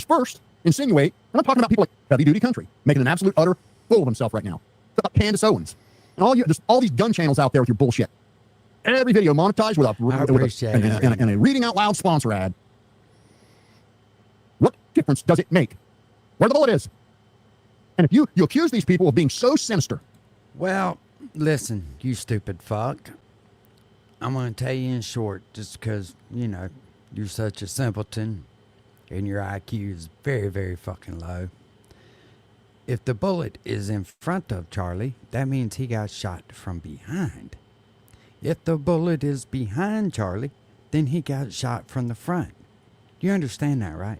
first insinuate, and I'm talking about people like Heavy Duty Country, making an absolute utter fool of himself right now. It's about Candace Owens. And all these gun channels out there with your bullshit. Every video monetized with a reading out loud sponsor ad. What difference does it make where the bullet is? And if you accuse these people of being so sinister. Well, listen, you stupid fuck. I'm going to tell you in short, just because, you're such a simpleton and your IQ is very, very fucking low. If the bullet is in front of Charlie, that means he got shot from behind. If the bullet is behind Charlie, then he got shot from the front. You understand that, right?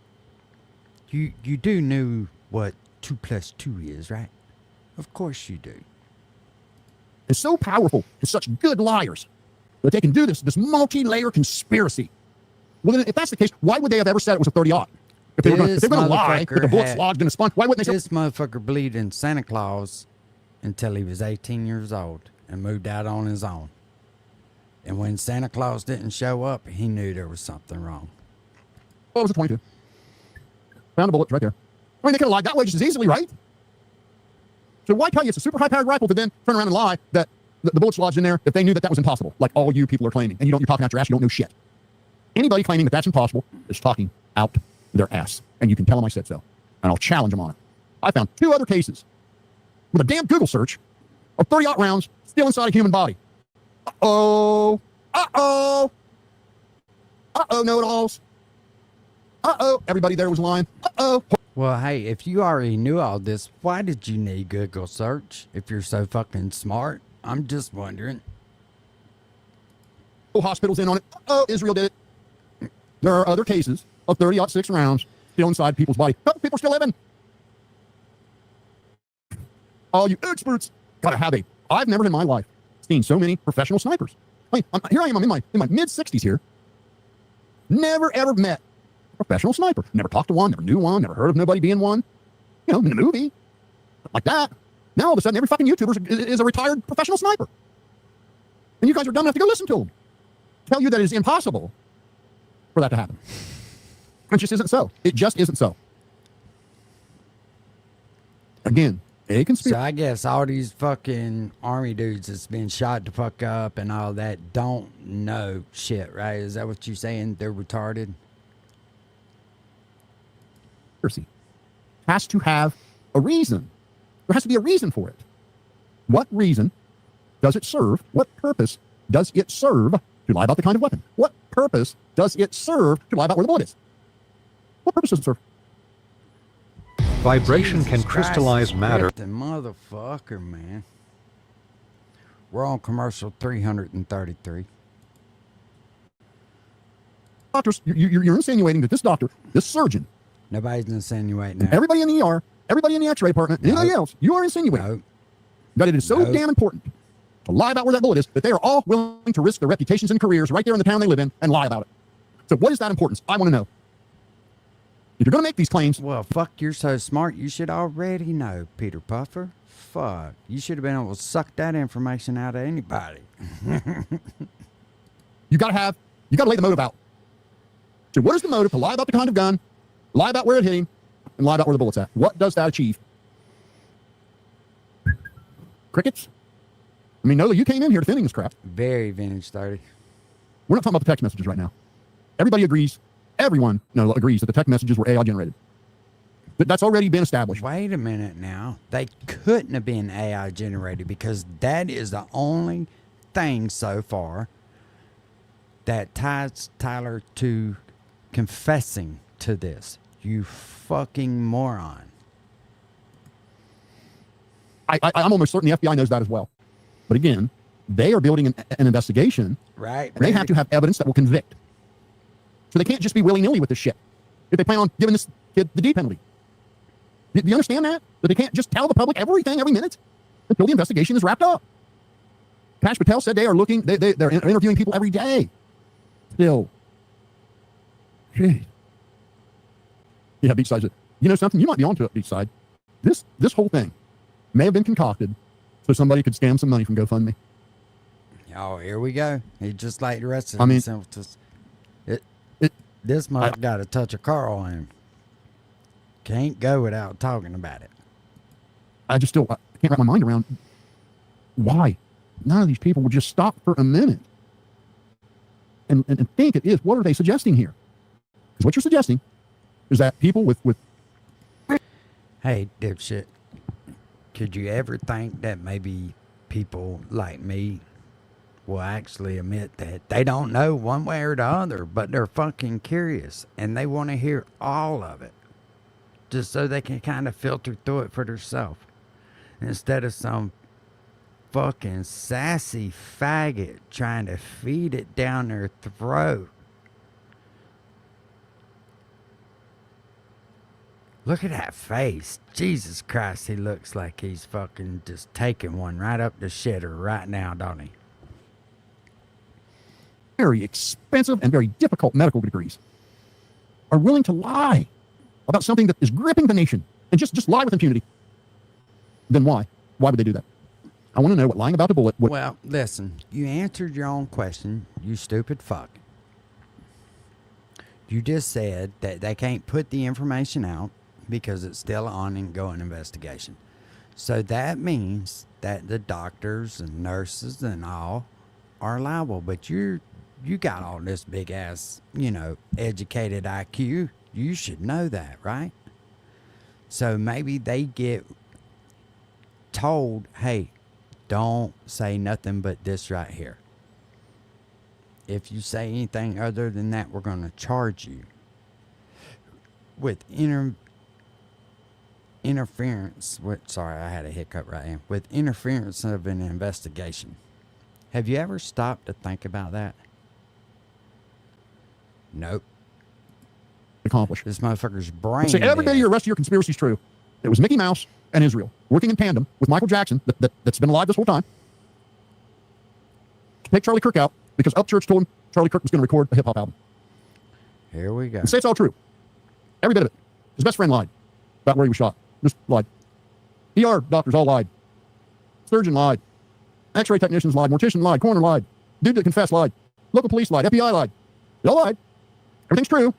You do know what 2 + 2 is, right? Of course you do. Is so powerful and such good liars that they can do this multi-layer conspiracy. Well, then, if that's the case, why would they have ever said it was a 30-aught? If they were going to lie that the bullet's lodged in a sponge, why wouldn't they say? This motherfucker believed in Santa Claus until he was 18 years old and moved out on his own. And when Santa Claus didn't show up, he knew there was something wrong. Oh, it was a 22. Found a bullet right there. I mean, they could have lied that way just as easily, right? So why tell you it's a super high-powered rifle to then turn around and lie that the bullet's lodged in there if they knew that was impossible, like all you people are claiming, and you're talking out your ass, you don't know shit. Anybody claiming that that's impossible is talking out their ass, and you can tell them I said so, and I'll challenge them on it. I found 2 other cases with a damn Google search of 30-aught rounds still inside a human body. Uh-oh, know-it-alls. Everybody there was lying. Well, hey, if you already knew all this, why did you need Google search if you're so fucking smart? I'm just wondering. Hospitals in on it. Israel did it. There are other cases of 30-06 rounds still inside people's body. People are still living. All you experts gotta have I've never in my life seen so many professional snipers. Here I am, I'm in my mid-60s here. Never ever met a professional sniper. Never talked to one, never knew one, never heard of nobody being one. In a movie. Like that. Now all of a sudden every fucking YouTuber is a retired professional sniper. And you guys are dumb enough to go listen to them. Tell you that it is impossible for that to happen. It just isn't so. It just isn't so. Again, a conspiracy. So I guess all these fucking army dudes that's been shot the fuck up and all that don't know shit, right? Is that what you're saying? They're retarded? Has to have a reason. There has to be a reason for it. What reason does it serve? What purpose does it serve to lie about the kind of weapon? What purpose does it serve to lie about where the bullet is? What purpose does it serve? Vibration can Jesus crystallize Christ, matter. The motherfucker, man. We're on commercial 333. Doctors, you're insinuating that this doctor, this surgeon, Nobody's insinuating that. everybody in the ER, everybody in the x-ray department, anybody else, you are insinuating that it is so damn important to lie about where that bullet is that they are all willing to risk their reputations and careers right there in the town they live in and lie about it. So what is that importance? I want to know. if you're going to make these claims, Well, fuck, you're so smart. You should already know, Peter Puffer. Fuck, you should have been able to suck that information out of anybody. you got to lay the motive out. So what is the motive to lie about the kind of gun, lie about where it hit him, and lie about where the bullet's at? What does that achieve? Crickets? I mean, Nola, you came in here defending this crap. Very vintage 30. We're not talking about the text messages right now. Everybody agrees, everyone agrees that the text messages were AI generated. That's already been established. Wait a minute now. They couldn't have been AI generated because that is the only thing so far that ties Tyler to confessing to this. You fucking moron. I'm almost certain the FBI knows that as well. But again, they are building an investigation. Right. And they have to have evidence that will convict. So they can't just be willy-nilly with this shit if they plan on giving this kid the D penalty. Do you understand that? That they can't just tell the public everything every minute until the investigation is wrapped up. Kash Patel said they are looking, they're interviewing people every day. Still. Shit. Yeah, Beachside said, you know something? You might be onto it, Beachside. This whole thing may have been concocted so somebody could scam some money from GoFundMe. Oh, here we go. He just like the rest of I mean, himself. This mother got a touch of Carl on him. Can't go without talking about it. I can't wrap my mind around why none of these people would just stop for a minute and think it is. What are they suggesting here? Because what you're suggesting is that people with Hey, dipshit. Could you ever think that maybe people like me will actually admit that they don't know one way or the other, but they're fucking curious and they want to hear all of it just so they can kind of filter through it for themselves instead of some fucking sassy faggot trying to feed it down their throat. Look at that face. Jesus Christ, he looks like he's fucking just taking one right up the shitter right now, don't he? very expensive and very difficult medical degrees are willing to lie about something that is gripping the nation and just lie with impunity, then why? Why would they do that? I want to know what lying about the bullet would... Well, listen, you answered your own question, you stupid fuck. You just said that they can't put the information out because it's still an ongoing investigation. So that means that the doctors and nurses and all are liable. But you got all this big ass, educated IQ. You should know that, right? So maybe they get told, hey, don't say nothing but this right here. If you say anything other than that, we're going to charge you with interference with, sorry, I had a hiccup right here, with interference of an investigation. Have you ever stopped to think about that? Nope. accomplish. This motherfucker's brain. Say every bit of your rest of your conspiracy is true. It was Mickey Mouse and Israel working in tandem with Michael Jackson that's been alive this whole time. Take Charlie Kirk out because Upchurch told him Charlie Kirk was going to record a hip-hop album. Here we go. And say it's all true. Every bit of it. His best friend lied about where he was shot. Just lied. ER doctors all lied. Surgeon lied. X-ray technicians lied. Mortician lied. Coroner lied. Dude that confessed lied. Local police lied. FBI lied. They all lied. Everything's true.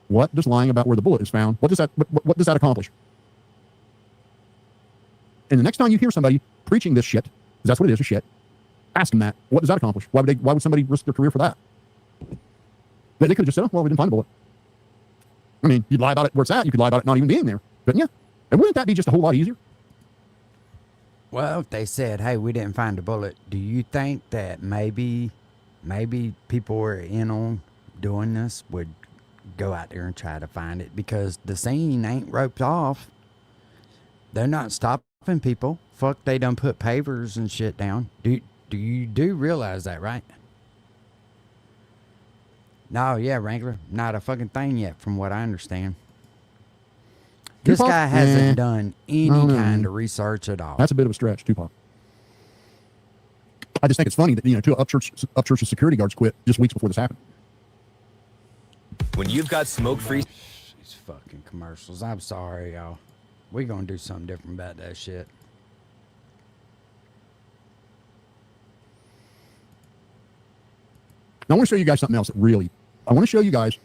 What does lying about where the bullet is found, what does that accomplish? And the next time you hear somebody preaching this shit, because that's what it is, a shit, ask them that. What does that accomplish? Why would somebody risk their career for that? They could have just said, oh, well, we didn't find a bullet. I mean, you'd lie about it where it's at. You could lie about it not even being there. Couldn't you? And wouldn't that be just a whole lot easier? Well, if they said, hey, we didn't find a bullet, do you think that maybe people were in on doing this would go out there and try to find it? Because the scene ain't roped off. They're not stopping people. Fuck, they done put pavers and shit down. Do you realize that, right? No, yeah, Wrangler, not a fucking thing yet, from what I understand. This Tupac? guy hasn't done any kind of research at all. That's a bit of a stretch, Tupac. I just think it's funny that, two Upchurch's security guards quit just weeks before this happened. When you've got smoke-free... These fucking commercials. I'm sorry, y'all. We gonna do something different about that shit. Now I want to show you guys something else that really, I want to show you guys,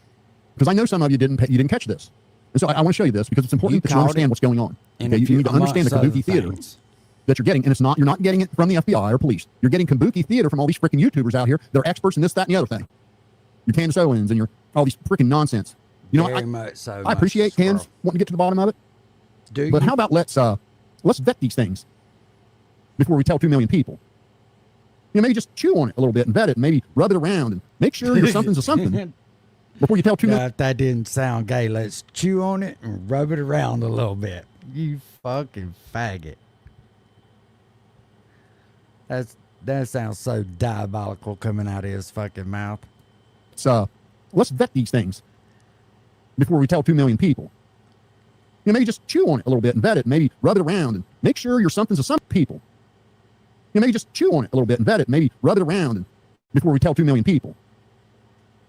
because I know some of you didn't catch this. And so I want to show you this because it's important that you understand what's going on. Okay? You need to understand the kabuki theater that you're getting. And you're not getting it from the FBI or police. You're getting kabuki theater from all these freaking YouTubers out here. They're experts in this, that, and the other thing. Your Candace Owens and your all these freaking nonsense. You know, Very much so. I appreciate Candace wanting to get to the bottom of it. But how about let's vet these things before we tell 2 million people. You know, maybe just chew on it a little bit and vet it, and maybe rub it around and make sure your something's a something before you tell 2 million. If that didn't sound gay, let's chew on it and rub it around a little bit. You fucking faggot. That sounds so diabolical coming out of his fucking mouth. So let's vet these things before we tell 2 million people. You know, maybe just chew on it a little bit and vet it, and maybe rub it around and make sure your something's a some people. You know, maybe just chew on it a little bit and vet it, maybe rub it around and before we tell 2 million people.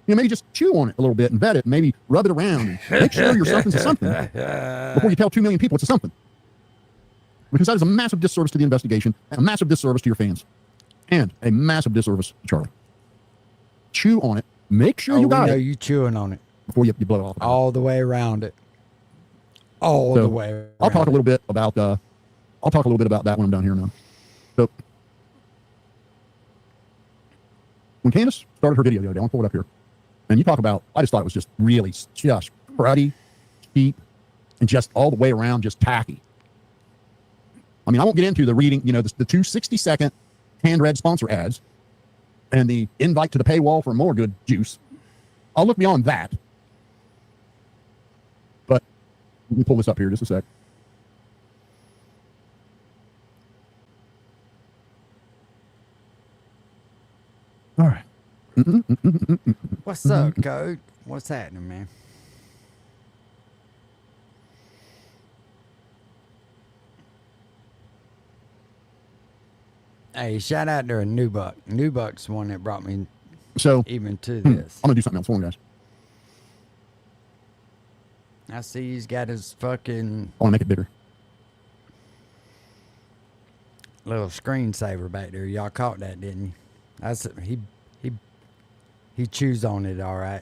You know, maybe just chew on it a little bit and vet it, maybe rub it around and make sure your something's a something before you tell 2 million people it's a something. Because that is a massive disservice to the investigation and a massive disservice to your fans and a massive disservice to Charlie. Chew on it. Make sure you got it. You chewing on it before you blow it off. All the way around it. All the way around. I'll talk a little bit about that when I'm done here now. So when Candace started her video the other day, I want to pull it up here. And you talk about, I just thought it was just really just cruddy, cheap, and just all the way around just tacky. I mean, I won't get into the reading, you know, the 2 60-second hand-read sponsor ads and the invite to the paywall for more good juice. I'll look beyond that. But let me pull this up here just a sec. All right. What's up, Code? What's happening, man? Hey, shout out to New Buck. New Buck's the one that brought me even to this. I'm going to do something else. Hold on, guys. I see he's got his fucking... I want to make it bigger. Little screensaver back there. Y'all caught that, didn't you? That's he chews on it all right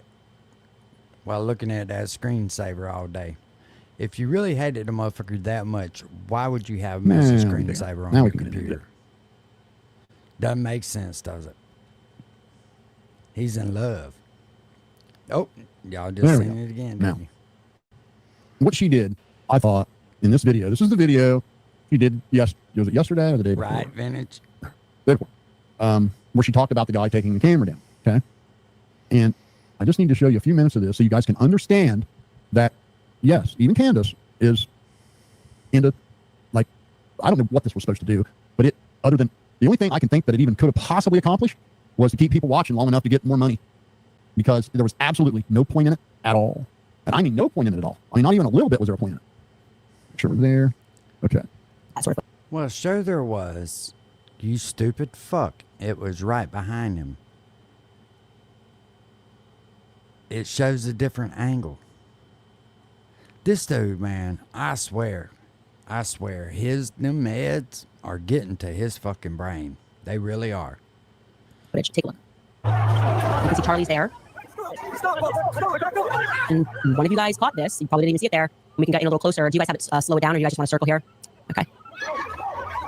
while looking at that screensaver all day. If you really hated the motherfucker that much, why would you have a massive screensaver on your computer? Doesn't make sense, does it? He's in love. Oh, y'all just seen it again, didn't you? What she did, I thought, in this video, this is the video she did, was it yesterday or the day before? Right, vintage. Where she talked about the guy taking the camera down, okay? And I just need to show you a few minutes of this so you guys can understand that, yes, even Candace is into, like, I don't know what this was supposed to do, but the only thing I can think that it even could have possibly accomplished was to keep people watching long enough to get more money, because there was absolutely no point in it at all. And I mean no point in it at all. I mean, not even a little bit was there a point in it. Sure, there. Okay. Well, sure there was. You stupid fuck. It was right behind him. It shows a different angle. This dude, man, I swear, them meds are getting to his fucking brain. They really are. Footage. Take a look. You can see Charlie's there. And one of you guys caught this. You probably didn't even see it there. We can get in a little closer. Do you guys have it slow it down, or do you guys just want to circle here? Okay.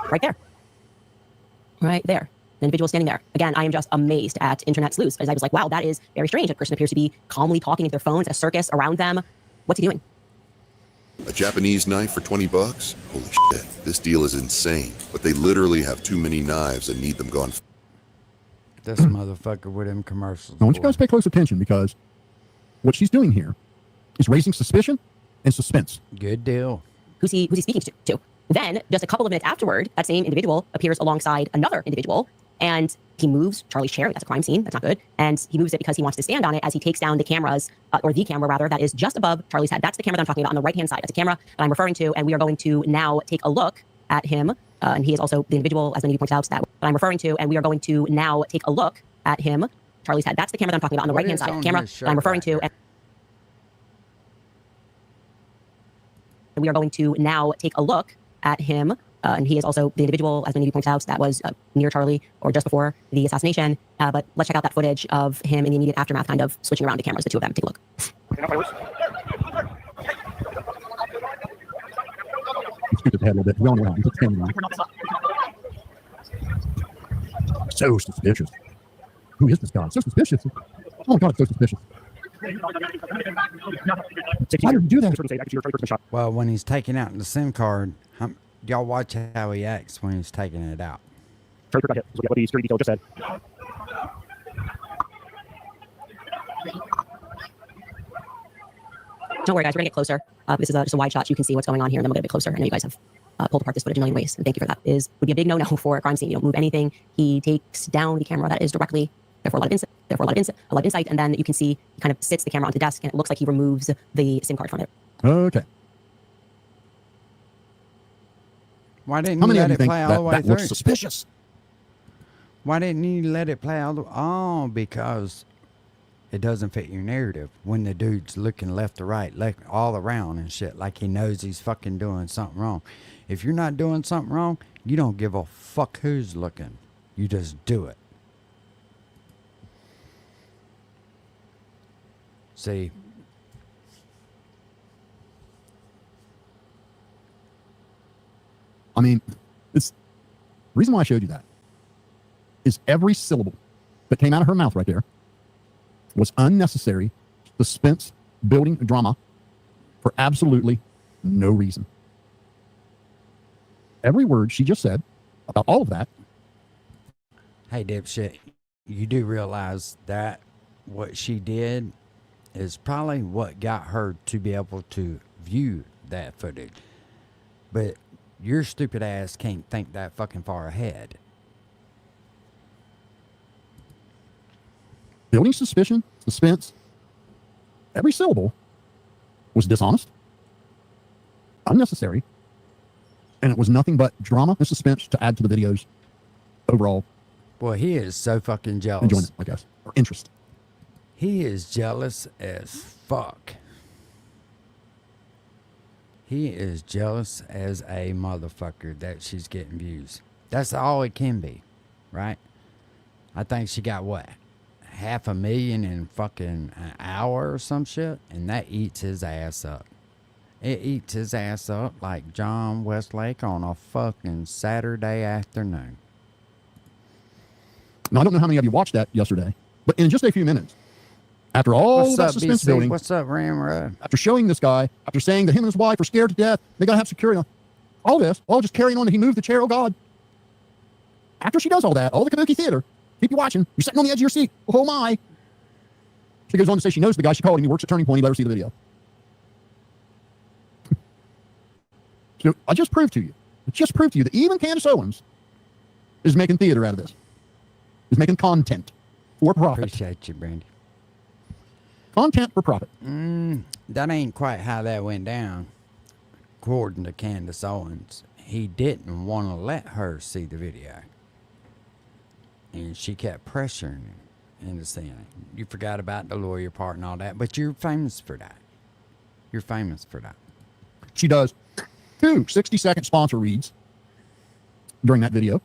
Right there. Right there. The individual standing there. Again, I am just amazed at internet sleuths, because I was like, wow, that is very strange. A person appears to be calmly talking into their phones, a circus around them. What's he doing? A Japanese knife for $20? Holy shit, this deal is insane. But they literally have too many knives and need them gone. This motherfucker with them commercials. I want you guys to pay close attention, because what she's doing here is raising suspicion and suspense. Good deal. Who's he speaking to? Then, just a couple of minutes afterward, that same individual appears alongside another individual, and he moves Charlie's chair. That's a crime scene. That's not good. And he moves it because he wants to stand on it as he takes down the cameras, or the camera rather, that is just above Charlie's head. That's the camera that I'm talking about on the right-hand side. That's a camera that I'm referring to, and we are going to now take a look at him. And he is also the individual, as many of you pointed out, that I'm referring to, and we are going to now take a look at him. Charlie's head. That's the camera that I'm talking about on the right-hand side. Camera that I'm referring to. we are going to now take a look at him. And he is also the individual, as many of you pointed out, that was near Charlie or just before the assassination. But let's check out that footage of him in the immediate aftermath, kind of switching around the cameras, the two of them. Take a look. Scoot his head a little bit. We all know how. He's standing around. So suspicious. Who is this guy? So suspicious. Oh my God, it's so suspicious. Why did you do that? Well, when he's taking out the SIM card, y'all watch how he acts when he's taking it out. What the security detail just said. Don't worry, guys. We're going to get closer. This is just a wide shot, so you can see what's going on here, and then we'll get a bit closer. I know you guys have pulled apart this footage a million ways, and thank you for that. Would be a big no-no for a crime scene. You don't move anything. He takes down the camera that is directly, therefore a lot of insight, and then you can see he kind of sits the camera onto the desk, and it looks like he removes the SIM card from it. Okay. Why didn't How you many of let you it think play all the way that through? looks suspicious? Why didn't you let it play all the way? Oh, because it doesn't fit your narrative. When the dude's looking left to right, all around and shit, like he knows he's fucking doing something wrong. If you're not doing something wrong, you don't give a fuck who's looking. You just do it. See? I mean, it's the reason why I showed you that is every syllable that came out of her mouth right there was unnecessary suspense building drama for absolutely no reason. Every word she just said about all of that. Hey, dipshit, you do realize that what she did is probably what got her to be able to view that footage. But your stupid ass can't think that fucking far ahead. Building suspicion, suspense, every syllable was dishonest, unnecessary, and it was nothing but drama and suspense to add to the video's overall Well, he is so fucking jealous. enjoyment, I guess, or interest. He is jealous as fuck. He is jealous as a motherfucker that she's getting views. That's all it can be, right? I think she got what? 500,000 in fucking an hour or some shit, and that eats his ass up. It eats his ass up like John Westlake on a fucking Saturday afternoon. Now, I don't know how many of you watched that yesterday, but in just a few minutes, after all What's that up, suspense BC? building, What's up, Ramrod? after showing this guy, after saying that him and his wife are scared to death, they got to have security, all this, all just carrying on that he moved the chair, oh God. After she does all that, all the kabuki theater, keep you watching, you're sitting on the edge of your seat, oh my. She goes on to say she knows the guy she called him, he works at Turning Point, he let her see the video. So I just proved to you that even Candace Owens is making theater out of this. Is making content for profit. Appreciate you, Brandy. Content for profit. That ain't quite how that went down. According to Candace Owens, he didn't want to let her see the video. And she kept pressuring him into seeing it. You forgot about the lawyer part and all that, but you're famous for that. You're famous for that. She does 2 60-second sponsor reads during that video,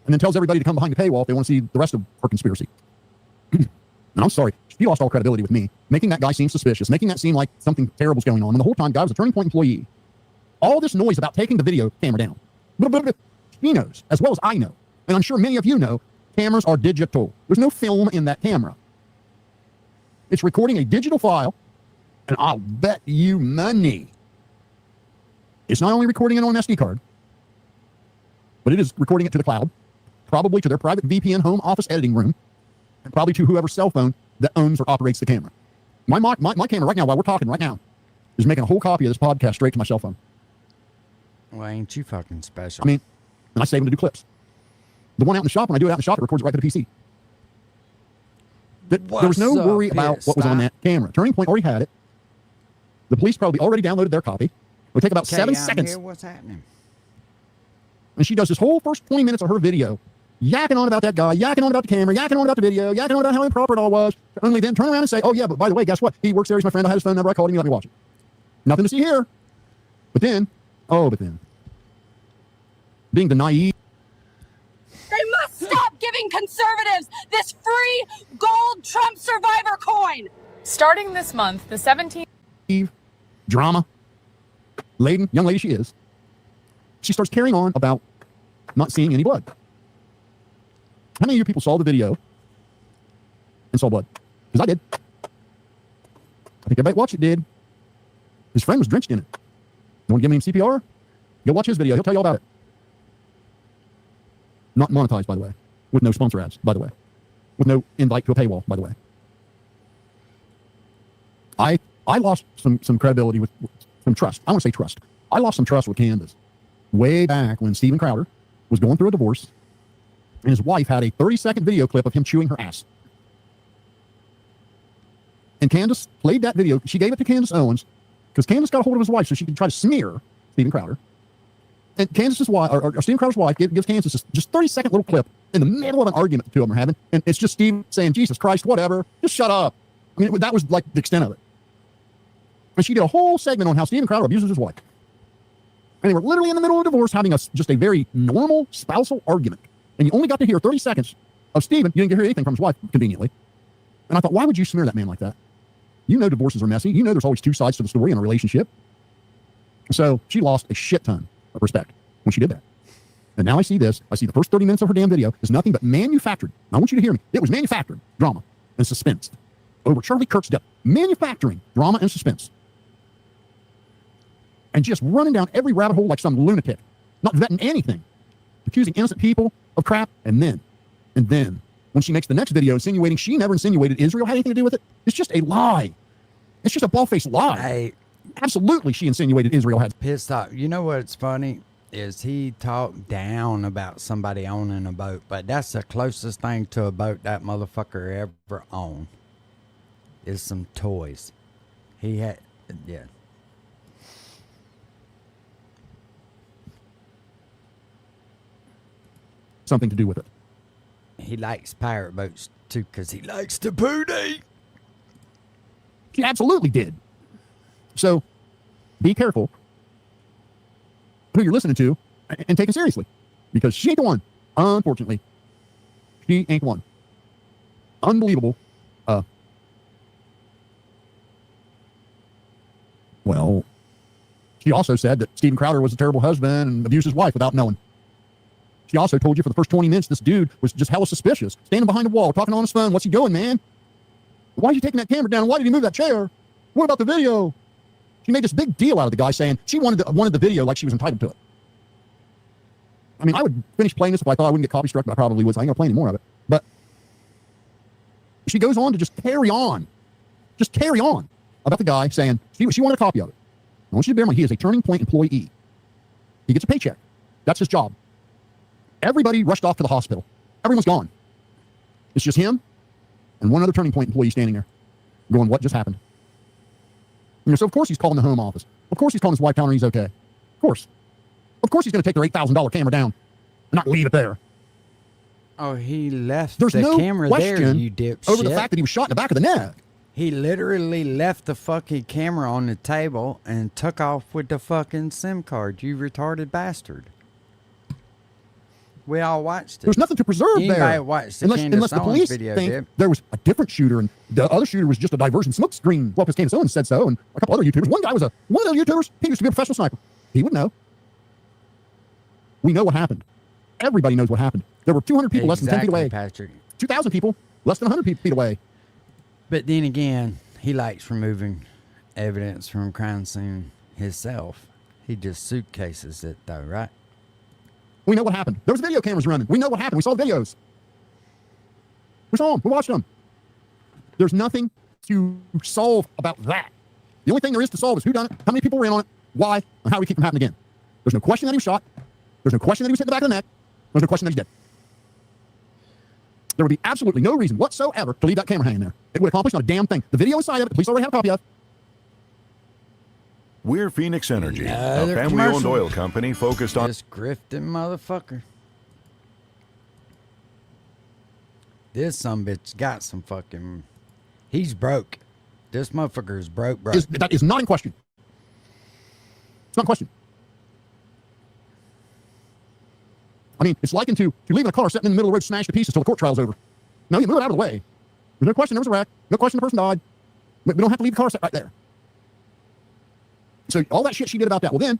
and then tells everybody to come behind the paywall if they want to see the rest of her conspiracy. And I'm sorry, she lost all credibility with me, making that guy seem suspicious, making that seem like something terrible's going on. And the whole time, the guy was a Turning Point employee. All this noise about taking the video camera down. He knows, as well as I know, and I'm sure many of you know, cameras are digital. There's no film in that camera. It's recording a digital file, and I'll bet you money it's not only recording it on an SD card, but it is recording it to the cloud, probably to their private VPN home office editing room, and probably to whoever's cell phone that owns or operates the camera. My camera right now, while we're talking right now, is making a whole copy of this podcast straight to my cell phone. Well, ain't you fucking special? I mean, and I save them to do clips. The one out in the shop, when I do it out in the shop, it records it right to the PC. There was no worry about what was on that camera. Turning Point already had it. The police probably already downloaded their copy. It would take about 7 seconds. Here, what's happening? And she does this whole first 20 minutes of her video, yakking on about that guy, yakking on about the camera, yakking on about the video, yakking on about how improper it all was, only then turn around and say, oh yeah, but by the way, guess what? He works there, he's my friend, I had his phone number, I called him, he let me watch it. Nothing to see here. But then, being the naive. They must stop giving conservatives this free gold Trump survivor coin. Starting this month, the 17th drama laden young lady she is, she starts carrying on about not seeing any blood. How many of you people saw the video and saw blood? Because I did. I think everybody watched it did. His friend was drenched in it. You want to give him CPR? Go watch his video. He'll tell you all about it. Not monetized, by the way. With no sponsor ads, by the way. With no invite to a paywall, by the way. I lost some credibility with some trust. I want to say trust. I lost some trust with Candace way back when Steven Crowder was going through a divorce and his wife had a 30-second video clip of him chewing her ass. And Candace played that video. She gave it to Candace Owens because Candace got a hold of his wife so she could try to smear Steven Crowder. And Candace's wife, or Steven Crowder's wife, gives Candace this just 30-second little clip in the middle of an argument the two of them are having. And it's just Steven saying, Jesus Christ, whatever. Just shut up. I mean, that was like the extent of it. And she did a whole segment on how Steven Crowder abuses his wife. And they were literally in the middle of a divorce having just a very normal spousal argument. And you only got to hear 30 seconds of Steven. You didn't get to hear anything from his wife, conveniently. And I thought, why would you smear that man like that? You know divorces are messy. You know there's always two sides to the story in a relationship. So she lost a shit ton of respect when she did that. And now I see this. I see the first 30 minutes of her damn video is nothing but manufactured. I want you to hear me. It was manufactured drama and suspense over Charlie Kirk's death. Manufacturing drama and suspense. And just running down every rabbit hole like some lunatic. Not vetting anything. Accusing innocent people of crap. And then, when she makes the next video insinuating she never insinuated Israel had anything to do with it, it's just a lie. It's just a bald-faced lie. Absolutely she insinuated Israel had. Pissed off. You know what's funny? Is he talked down about somebody owning a boat, but that's the closest thing to a boat that motherfucker ever owned. Is some toys. He had, yeah. Something to do with it. He likes pirate boats too because he likes the booty. She absolutely did. So be careful who you're listening to and take it seriously because she ain't the one. Unfortunately, she ain't the one. Unbelievable. Well, she also said that Steven Crowder was a terrible husband and abused his wife without knowing. She also told you for the first 20 minutes this dude was just hella suspicious, standing behind a wall, talking on his phone. What's he doing, man? Why are you taking that camera down? Why did he move that chair? What about the video? She made this big deal out of the guy saying she wanted the video like she was entitled to it. I mean, I would finish playing this if I thought I wouldn't get copy struck, but I probably would. So I ain't gonna play any more of it. But she goes on to just carry on about the guy saying she wanted a copy of it. I want you to bear in mind, he is a Turning Point employee. He gets a paycheck. That's his job. Everybody rushed off to the hospital. Everyone's gone. It's just him and one other Turning Point employee standing there going, what just happened? So of course he's calling the home office. Of course he's calling his wife telling her he's okay. Of course. Of course he's going to take their $8,000 camera down and not leave it there. Oh, he left There's the no camera there, you dipshit. over the fact that he was shot in the back of the neck. He literally left the fucking camera on the table and took off with the fucking SIM card, you retarded bastard. We all watched it. There's nothing to preserve Anybody there. watched the Unless the police video, think there was a different shooter and the other shooter was just a diversion smoke screen. Well, because Candace Owens said so, and a couple other YouTubers. One of the YouTubers, he used to be a professional sniper. He would know. We know what happened. Everybody knows what happened. There were 200 people less than 10 feet away. Patrick. 2,000 people less than 100 feet away. But then again, he likes removing evidence from a crime scene himself. He just suitcases it though, right? We know what happened. There was video cameras running. We know what happened. We saw the videos. We saw them. We watched them. There's nothing to solve about that. The only thing there is to solve is who done it, how many people were in on it, why, and how we keep from happening again. There's no question that he was shot. There's no question that he was hit in the back of the neck. There's no question that he's dead. There would be absolutely no reason whatsoever to leave that camera hanging there. It would accomplish not a damn thing. The video inside of it, the police already have a copy of. We're Phoenix Energy, a Another family-owned commercial. oil company focused on... This grifting motherfucker. This sumbitch got some fucking... He's broke. This motherfucker is broke. That is not in question. It's not a question. I mean, it's likened to leaving a car sitting in the middle of the road smashed to pieces till the court trial's over. No, you move it out of the way. There's no question there was a wreck. No question the person died. We don't have to leave the car set right there. So all that shit she did about that. Well,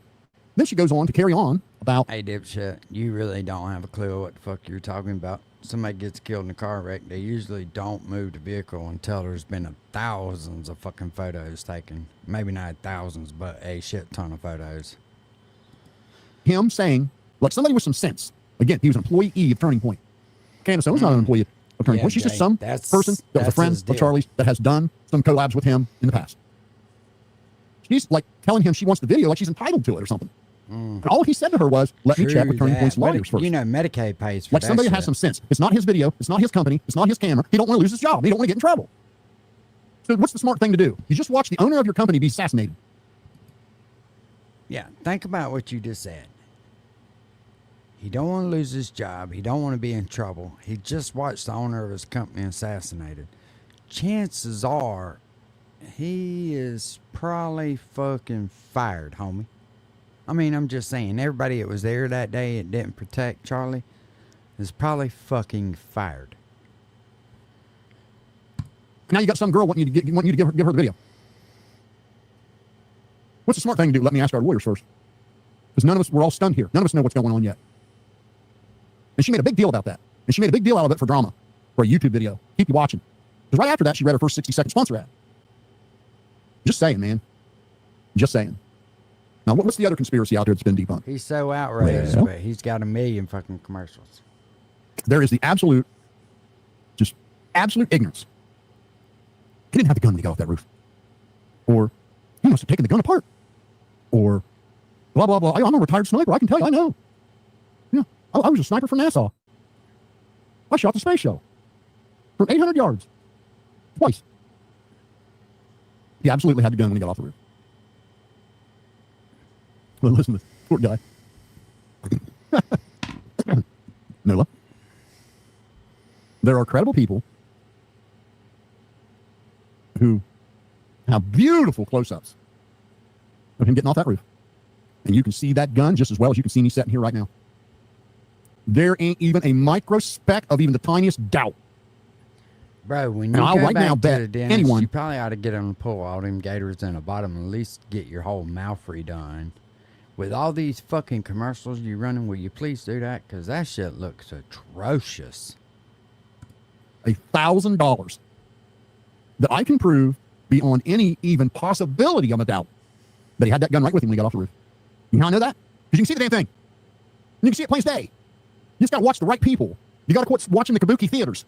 then she goes on to carry on about... Hey, dipshit, you really don't have a clue what the fuck you're talking about. Somebody gets killed in a car wreck, they usually don't move the vehicle until there's been thousands of fucking photos taken. Maybe not thousands, but a shit ton of photos. Him saying, like somebody with some sense. Again, he was an employee of Turning Point. Candace Owens not an employee of Turning Point. She's just some person that was a friend of Charlie's that has done some collabs with him in the past. She's like telling him she wants the video like she's entitled to it or something. And all he said to her was, let me check with Turning Point's lawyers first. You know, Medicaid pays for like that somebody shit. has some sense. It's not his video. It's not his company. It's not his camera. He don't want to lose his job. He don't want to get in trouble. So what's the smart thing to do? You just watch the owner of your company be assassinated. Yeah, think about what you just said. He don't want to lose his job. He don't want to be in trouble. He just watched the owner of his company assassinated. Chances are he is probably fucking fired, homie. I mean, I'm just saying, everybody that was there that day and didn't protect Charlie is probably fucking fired. Now you got some girl wanting you to give her the video. What's the smart thing to do? Let me ask our lawyers first. Because none of us, we're all stunned here. None of us know what's going on yet. And she made a big deal about that. And she made a big deal out of it for drama, for a YouTube video. Keep you watching. Because right after that, she read her first 60-second sponsor ad. Just saying, man. Just saying. Now, what's the other conspiracy out there that's been debunked? He's so outraged, but he's got a million fucking commercials. There is the absolute ignorance. He didn't have the gun when he got off that roof. Or he must have taken the gun apart. Or blah, blah, blah. I'm a retired sniper. I can tell you, I know. Yeah, I was a sniper from NASA. I shot the space shuttle from 800 yards. Twice. He absolutely had the gun when he got off the roof. Well, listen to this poor guy. Nola. There are credible people who have beautiful close-ups of him getting off that roof. And you can see that gun just as well as you can see me sitting here right now. There ain't even a microspeck of even the tiniest doubt. Bro, when you I'll go right back now to bet the dentist, anyone- you probably ought to get him to pull all them gators in the bottom and at least get your whole mouth redone. With all these fucking commercials you running, will you please do that? Because that shit looks atrocious. $1,000 that I can prove beyond any even possibility of a doubt that he had that gun right with him when he got off the roof. You know how I know that? Because you can see the damn thing. You can see it plain as day. You just got to watch the right people. You got to quit watching the kabuki theaters.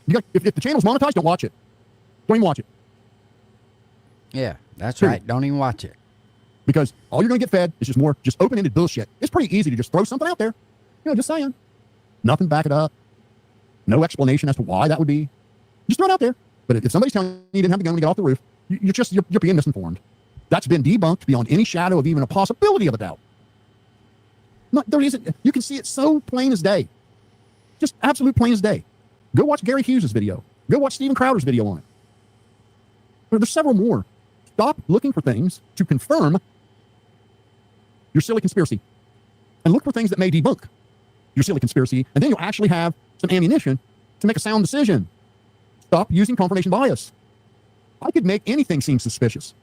You got, if the channel's monetized, don't watch it. Don't even watch it. Yeah, that's Period. right. Don't even watch it. Because all you're going to get fed is just open-ended bullshit. It's pretty easy to just throw something out there. You know, just saying. Nothing to back it up. No explanation as to why that would be. Just throw it out there. But if somebody's telling you you didn't have the gun when you got off the roof, you're being misinformed. That's been debunked beyond any shadow of even a possibility of a doubt. There isn't. You can see it so plain as day. Just absolute plain as day. Go watch Gary Hughes' video. Go watch Steven Crowder's video on it. There's several more. Stop looking for things to confirm your silly conspiracy. And look for things that may debunk your silly conspiracy. And then you'll actually have some ammunition to make a sound decision. Stop using confirmation bias. I could make anything seem suspicious.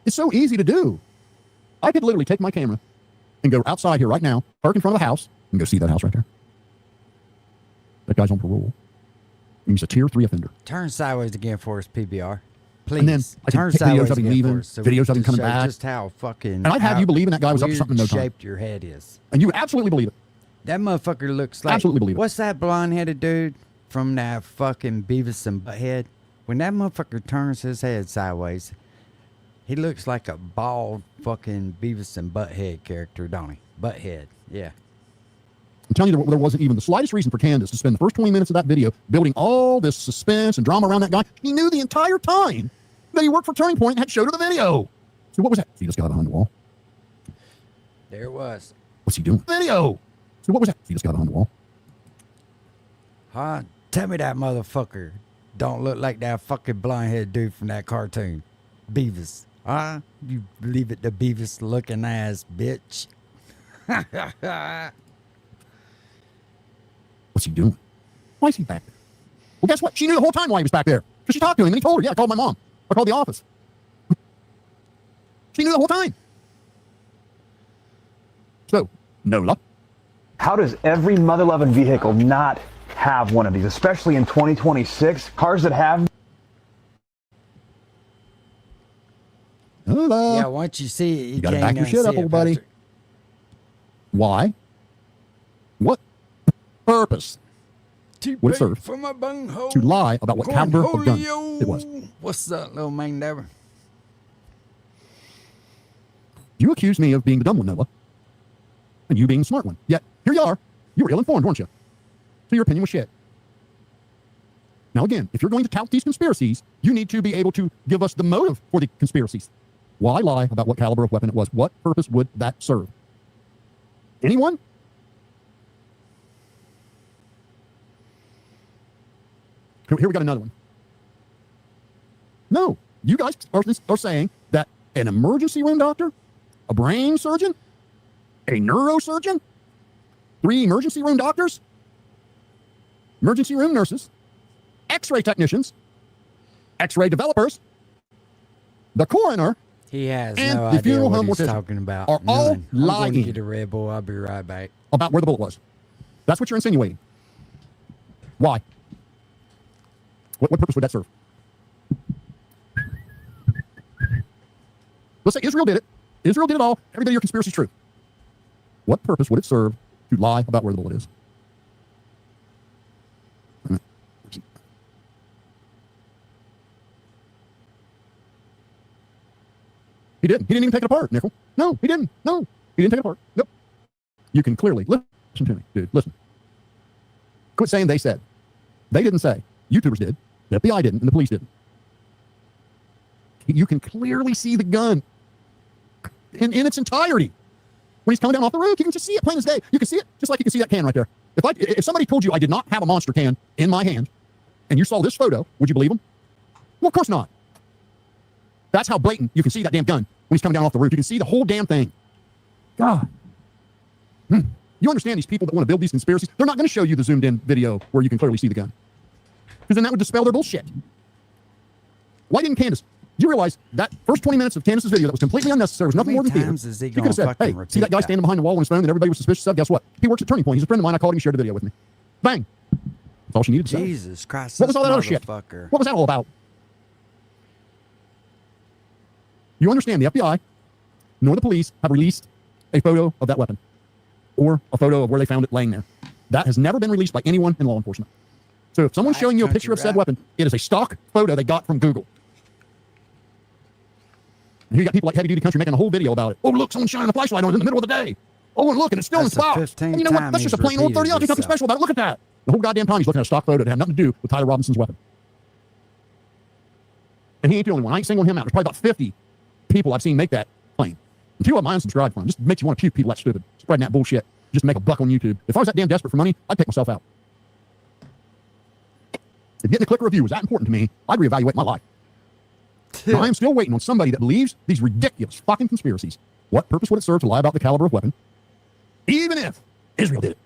It's so easy to do. I could literally take my camera and go outside here right now, park in front of the house, and go see that house right there. That guy's on parole. He's a tier 3 offender. Turn sideways again for us, PBR. Please. And then I can turn take sideways videos of him again leaving, for us, so videos of him coming show back. Just how fucking. And I'd have you believing that guy was up to something in no time. Shaped your head is. And you would absolutely believe it. That motherfucker looks like. Absolutely believe it. What's that blonde-headed dude from that fucking Beavis and Butthead? When that motherfucker turns his head sideways, he looks like a bald fucking Beavis and Butthead character, don't he? Butthead, yeah. I'm telling you, there wasn't even the slightest reason for Candace to spend the first 20 minutes of that video building all this suspense and drama around that guy. He knew the entire time that he worked for Turning Point and had showed her the video. So what was that? He just got behind the wall. There it was. What's he doing? Video. So what was that? He just got behind the wall. Huh? Tell me that motherfucker don't look like that fucking blonde-headed dude from that cartoon. Beavis. You leave it to Beavis looking ass, bitch. What's he doing? Why is he back there? Well, guess what? She knew the whole time why he was back there. Because she talked to him and he told her, yeah, I called my mom. I called the office. She knew the whole time. So, Nola. How does every mother-loving vehicle not have one of these, especially in 2026? Cars that have... Nola. Yeah, once you see it, you gotta can't back your shit up, old buddy. Patrick. Why? What purpose would it serve For my bunghole. to lie about what caliber of gun it was? What's up, little man never? You accuse me of being the dumb one, Noah, and you being the smart one. Yet, here you are. You were ill-informed, weren't you? So your opinion was shit. Now again, if you're going to tout these conspiracies, you need to be able to give us the motive for the conspiracies. Why lie about what caliber of weapon it was? What purpose would that serve? Anyone? Here we got another one. No, you guys are saying that an emergency room doctor, a brain surgeon, a neurosurgeon, 3 emergency room doctors, emergency room nurses, x-ray technicians, x-ray developers, the coroner, He has and no the idea funeral what home he's mortician talking about. are all None. I'm going lying. to get a Red Bull. I'll be right back. About where the bullet was. That's what you're insinuating. Why? What purpose would that serve? Let's say Israel did it. Israel did it all. Every bit of your conspiracy is true. What purpose would it serve to lie about where the bullet is? He didn't. He didn't even take it apart, Nickel. No, he didn't. No, he didn't take it apart. Nope. You can clearly listen to me, dude. Listen. Quit saying they said. They didn't say. YouTubers did. The FBI didn't, and the police didn't. You can clearly see the gun in its entirety. When he's coming down off the roof, you can just see it plain as day. You can see it just like you can see that can right there. If somebody told you I did not have a monster can in my hand, and you saw this photo, would you believe them? Well, of course not. That's how blatant you can see that damn gun when he's coming down off the roof. You can see the whole damn thing. God. You understand these people that want to build these conspiracies? They're not going to show you the zoomed in video where you can clearly see the gun. Because then that would dispel their bullshit. Why didn't Candace? You realize that first 20 minutes of Candace's video that was completely unnecessary was nothing more than theater. You could have said, hey, see that guy standing behind the wall on his phone that everybody was suspicious of? Guess what? He works at Turning Point. He's a friend of mine. I called him. He shared a video with me. Bang. That's all she needed to say. Jesus Christ. What was all that other shit? What was that all about? You understand the FBI nor the police have released a photo of that weapon or a photo of where they found it laying there. That has never been released by anyone in law enforcement. So if someone's showing you a picture of said weapon, it is a stock photo they got from Google. And here you got people like Heavy Duty Country making a whole video about it. Oh, look, someone's shining a flashlight on it in the middle of the day. Oh, and look, and it's still in spot. And you know what? That's just a plain old 30 There's nothing special about it. Look at that. The whole goddamn time he's looking at a stock photo that had nothing to do with Tyler Robinson's weapon. And he ain't the only one. I ain't singling him out. There's probably about 50 people I've seen make that claim. And 2 of them I unsubscribed from. Just makes you want to puke people that stupid. Spreading that bullshit. Just make a buck on YouTube. If I was that damn desperate for money, I'd take myself out. If getting a click review was that important to me, I'd reevaluate my life. Now, I am still waiting on somebody that believes these ridiculous fucking conspiracies. What purpose would it serve to lie about the caliber of weapon? Even if Israel did it.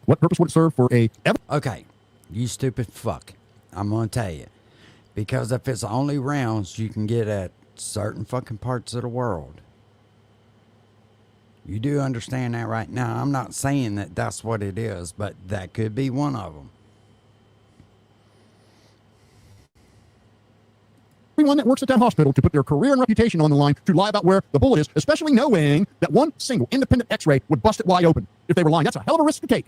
What purpose would it serve for a... Okay, you stupid fuck. I'm going to tell you. Because if it's only rounds you can get at certain fucking parts of the world. You do understand that right now. I'm not saying that that's what it is, but that could be one of them. Everyone that works at that hospital to put their career and reputation on the line to lie about where the bullet is, especially knowing that one single independent x-ray would bust it wide open if they were lying. That's a hell of a risk to take.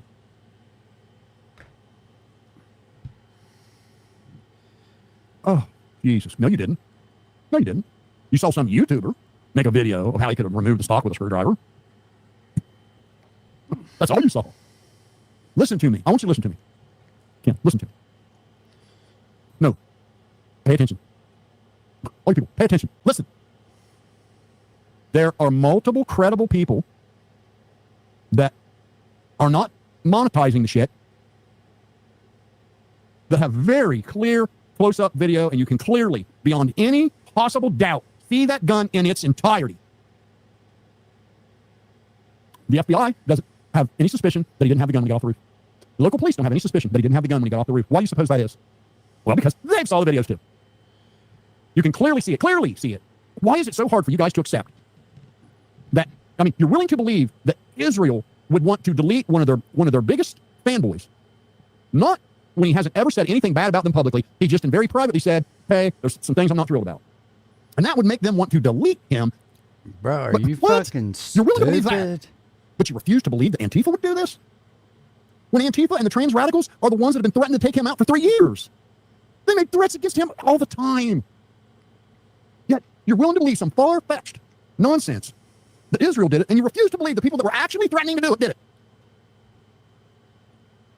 Oh, Jesus. No, you didn't. No, you didn't. You saw some YouTuber make a video of how he could have removed the stock with a screwdriver. That's all you saw. Listen to me. I want you to listen to me. Ken, listen to me. No. Pay attention. All you people, pay attention. Listen. There are multiple credible people that are not monetizing the shit that have very clear close-up video, and you can clearly, beyond any possible doubt, see that gun in its entirety. The FBI doesn't have any suspicion that he didn't have the gun when he got off the roof. The local police don't have any suspicion that he didn't have the gun when he got off the roof. Why do you suppose that is? Well, because they saw the videos too. You can clearly see it. Why is it so hard for you guys to accept that? I mean, you're willing to believe that Israel would want to delete one of their biggest fanboys, not when he hasn't ever said anything bad about them publicly. He just very privately said, hey, there's some things I'm not thrilled about. And that would make them want to delete him. Bro, are But you what? fucking You're willing to believe stupid? that? But you refuse to believe that Antifa would do this? When Antifa and the trans radicals are the ones that have been threatening to take him out for 3 years. They make threats against him all the time. Yet you're willing to believe some far-fetched nonsense that Israel did it, and you refuse to believe the people that were actually threatening to do it did it.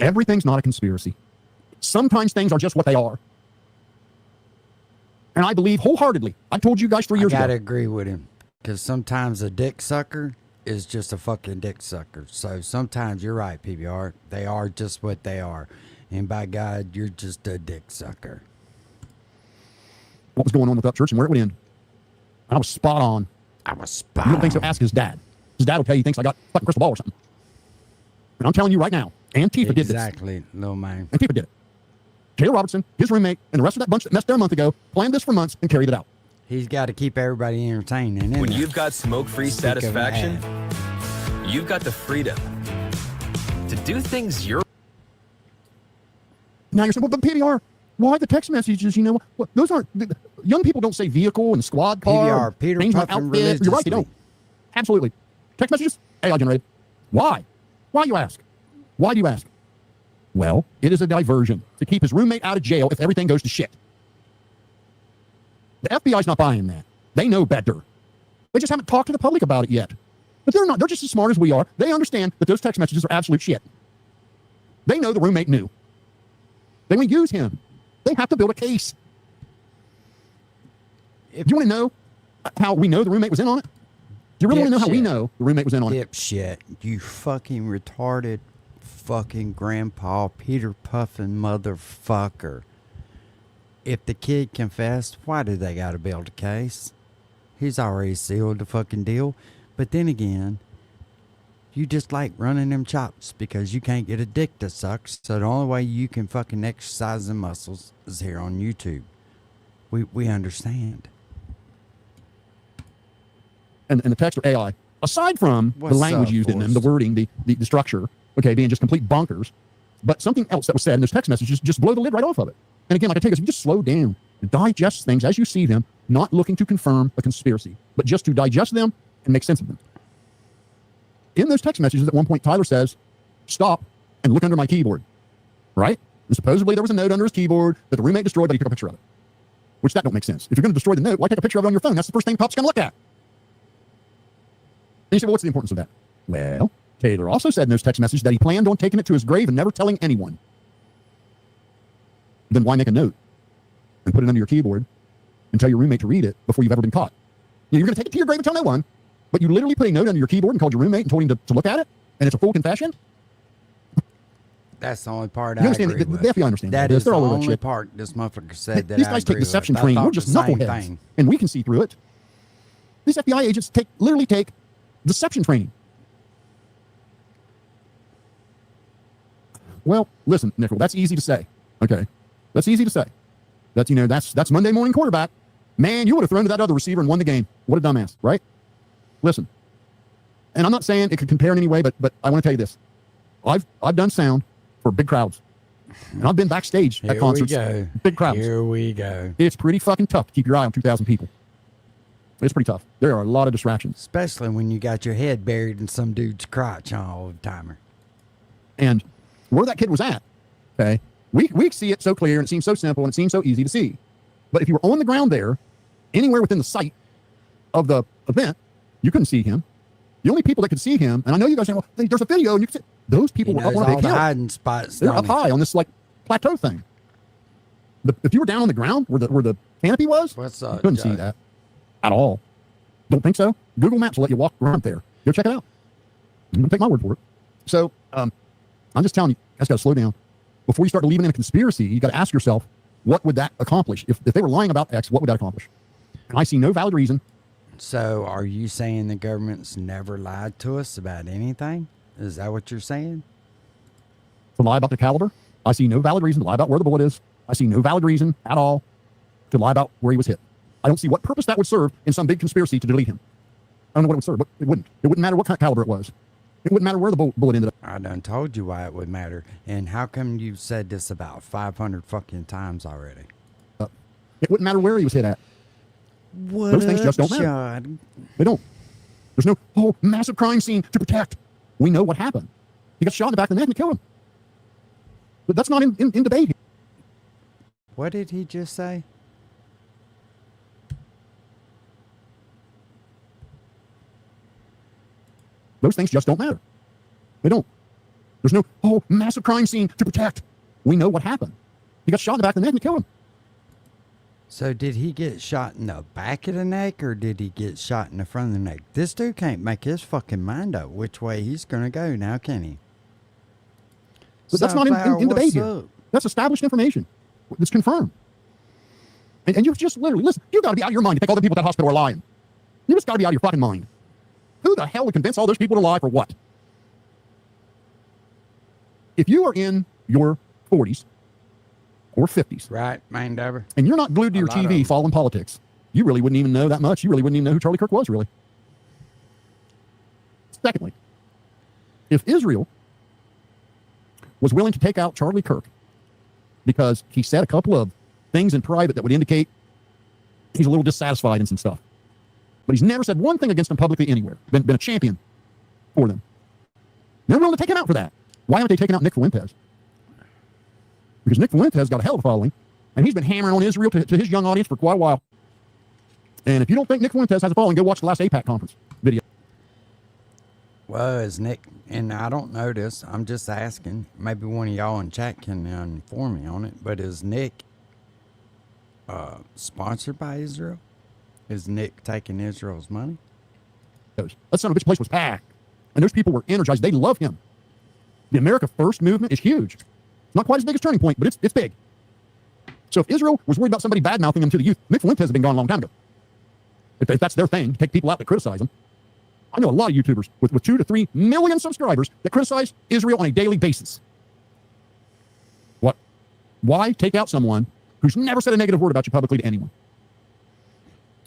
Everything's not a conspiracy. Sometimes things are just what they are. And I believe wholeheartedly, I told you guys 3 years I gotta ago. agree with him. Because sometimes a dick sucker is just a fucking dick sucker. So sometimes you're right, PBR. They are just what they are. And by God, you're just a dick sucker. What was going on with that church and where it would end. I was spot on. You don't think so? Ask his dad. His dad will tell you he thinks I got a fucking crystal ball or something. And I'm telling you right now, Antifa did this. Exactly, little man. Antifa did it. Taylor Robertson, his roommate, and the rest of that bunch that messed there a month ago planned this for months and carried it out. He's got to keep everybody entertained. And When you've got smoke-free satisfaction, you've got the freedom to do things your Now you're saying, well, but PBR, why the text messages? You know, well, those aren't. Young people don't say vehicle and squad car. PBR, Peter change my Puffin outfit. You're right, they don't. Absolutely. Text messages, AI generated. Why? Why, you ask? Why do you ask? Well, it is a diversion to keep his roommate out of jail if everything goes to shit. The FBI's not buying that. They know better. They just haven't talked to the public about it yet. But they're not. They're just as smart as we are. They understand that those text messages are absolute shit. They know the roommate knew. They want to use him. They have to build a case. Do you want to know how we know the roommate was in on it? Do you really want to know how we know the roommate was in on it? Dipshit, you fucking retarded fucking grandpa Peter Puffin motherfucker. If the kid confessed, why do they gotta build a case? He's already sealed the fucking deal. But then again, you just like running them chops because you can't get a dick that sucks. So the only way you can fucking exercise the muscles is here on YouTube. We understand. And the text or AI, aside from the language used in them, the wording, the structure, okay, being just complete bonkers, but something else that was said in those text messages just blow the lid right off of it. And again, like I tell you, you just slow down and digest things as you see them, not looking to confirm a conspiracy, but just to digest them and make sense of them. In those text messages, at one point, Tyler says, stop and look under my keyboard, right? And supposedly there was a note under his keyboard that the roommate destroyed, but he took a picture of it. Which that don't make sense. If you're going to destroy the note, why take a picture of it on your phone? That's the first thing cops going to look at. And you say, well, what's the importance of that? Well, Taylor also said in those text messages that he planned on taking it to his grave and never telling anyone. Then why make a note and put it under your keyboard and tell your roommate to read it before you've ever been caught? You're going to take it to your grave and tell no one, but you literally put a note under your keyboard and called your roommate and told him to look at it, and it's a full confession? That's the only part You I understand? agree The with. FBI understands That this. is They're the all over that only shit. part this motherfucker said that These I guys take agree deception with. I training. We're thought just the same knuckleheads, thing. and we can see through it. These FBI agents literally take deception training. Well, listen, Nickel, that's easy to say. Okay, that's easy to say. That's that's Monday morning quarterback. Man, you would have thrown to that other receiver and won the game. What a dumbass, right? Listen, and I'm not saying it could compare in any way, but I want to tell you this: I've done sound for big crowds, and I've been backstage at concerts, big crowds. Here we go. It's pretty fucking tough to keep your eye on 2,000 people. It's pretty tough. There are a lot of distractions, especially when you got your head buried in some dude's crotch all the timer. And where that kid was at, okay, we see it so clear and it seems so simple and it seems so easy to see. But if you were on the ground there, anywhere within the sight of the event, you couldn't see him. The only people that could see him, and I know you guys saying, well, there's a video, and you can see, those people were up on a big hill. Hiding spots. They're up high on this like plateau thing. If you were down on the ground where the canopy was, you couldn't see that at all. Don't think so? Google Maps will let you walk around there. Go check it out. I'm gonna take my word for it. So I'm just telling you, you guys got to slow down. Before you start believing in a conspiracy, you got to ask yourself, what would that accomplish? If they were lying about X, what would that accomplish? And I see no valid reason. So are you saying the government's never lied to us about anything? Is that what you're saying? To lie about the caliber? I see no valid reason to lie about where the bullet is. I see no valid reason at all to lie about where he was hit. I don't see what purpose that would serve in some big conspiracy to delete him. I don't know what it would serve, but it wouldn't. It wouldn't matter what kind of caliber it was. It wouldn't matter where the bullet ended up. I done told you why it would matter. And how come you've said this about 500 fucking times already? It wouldn't matter where he was hit at. What Those things just don't matter. God. They don't. There's no, massive crime scene to protect. We know what happened. He got shot in the back of the neck and killed him. But that's not in debate here. What did he just say? Those things just don't matter. They don't. There's no, massive crime scene to protect. We know what happened. He got shot in the back of the neck and killed him. So did he get shot in the back of the neck or did he get shot in the front of the neck? This dude can't make his fucking mind up which way he's going to go now, can he? But that's not in debate here. That's established information. It's confirmed. And you just literally, listen, you got to be out of your mind to think all the people at that hospital are lying. You just got to be out of your fucking mind. Who the hell would convince all those people to lie for what? If you are in your 40s or 50s, right, mind over, and you're not glued to your TV following politics, you really wouldn't even know that much. You really wouldn't even know who Charlie Kirk was, really. Secondly, if Israel was willing to take out Charlie Kirk because he said a couple of things in private that would indicate he's a little dissatisfied in some stuff, but he's never said one thing against them publicly anywhere, been a champion for them, they're willing to take him out for that. Why haven't they taken out Nick Fuentes? Because Nick Fuentes got a hell of a following, and he's been hammering on Israel to his young audience for quite a while. And if you don't think Nick Fuentes has a following, go watch the last AIPAC conference video. Well, is Nick, and I don't know this, I'm just asking, maybe one of y'all in chat can inform me on it, but is Nick sponsored by Israel? Is Nick taking Israel's money? That son of a bitch place was packed, and those people were energized. They love him. The America First movement is huge. Not quite as big as Turning Point, but it's big. So if Israel was worried about somebody bad-mouthing them to the youth, Nick Fuentes has been gone a long time ago. If that's their thing, take people out to criticize them. I know a lot of YouTubers with 2 to 3 million subscribers that criticize Israel on a daily basis. What? Why take out someone who's never said a negative word about you publicly to anyone?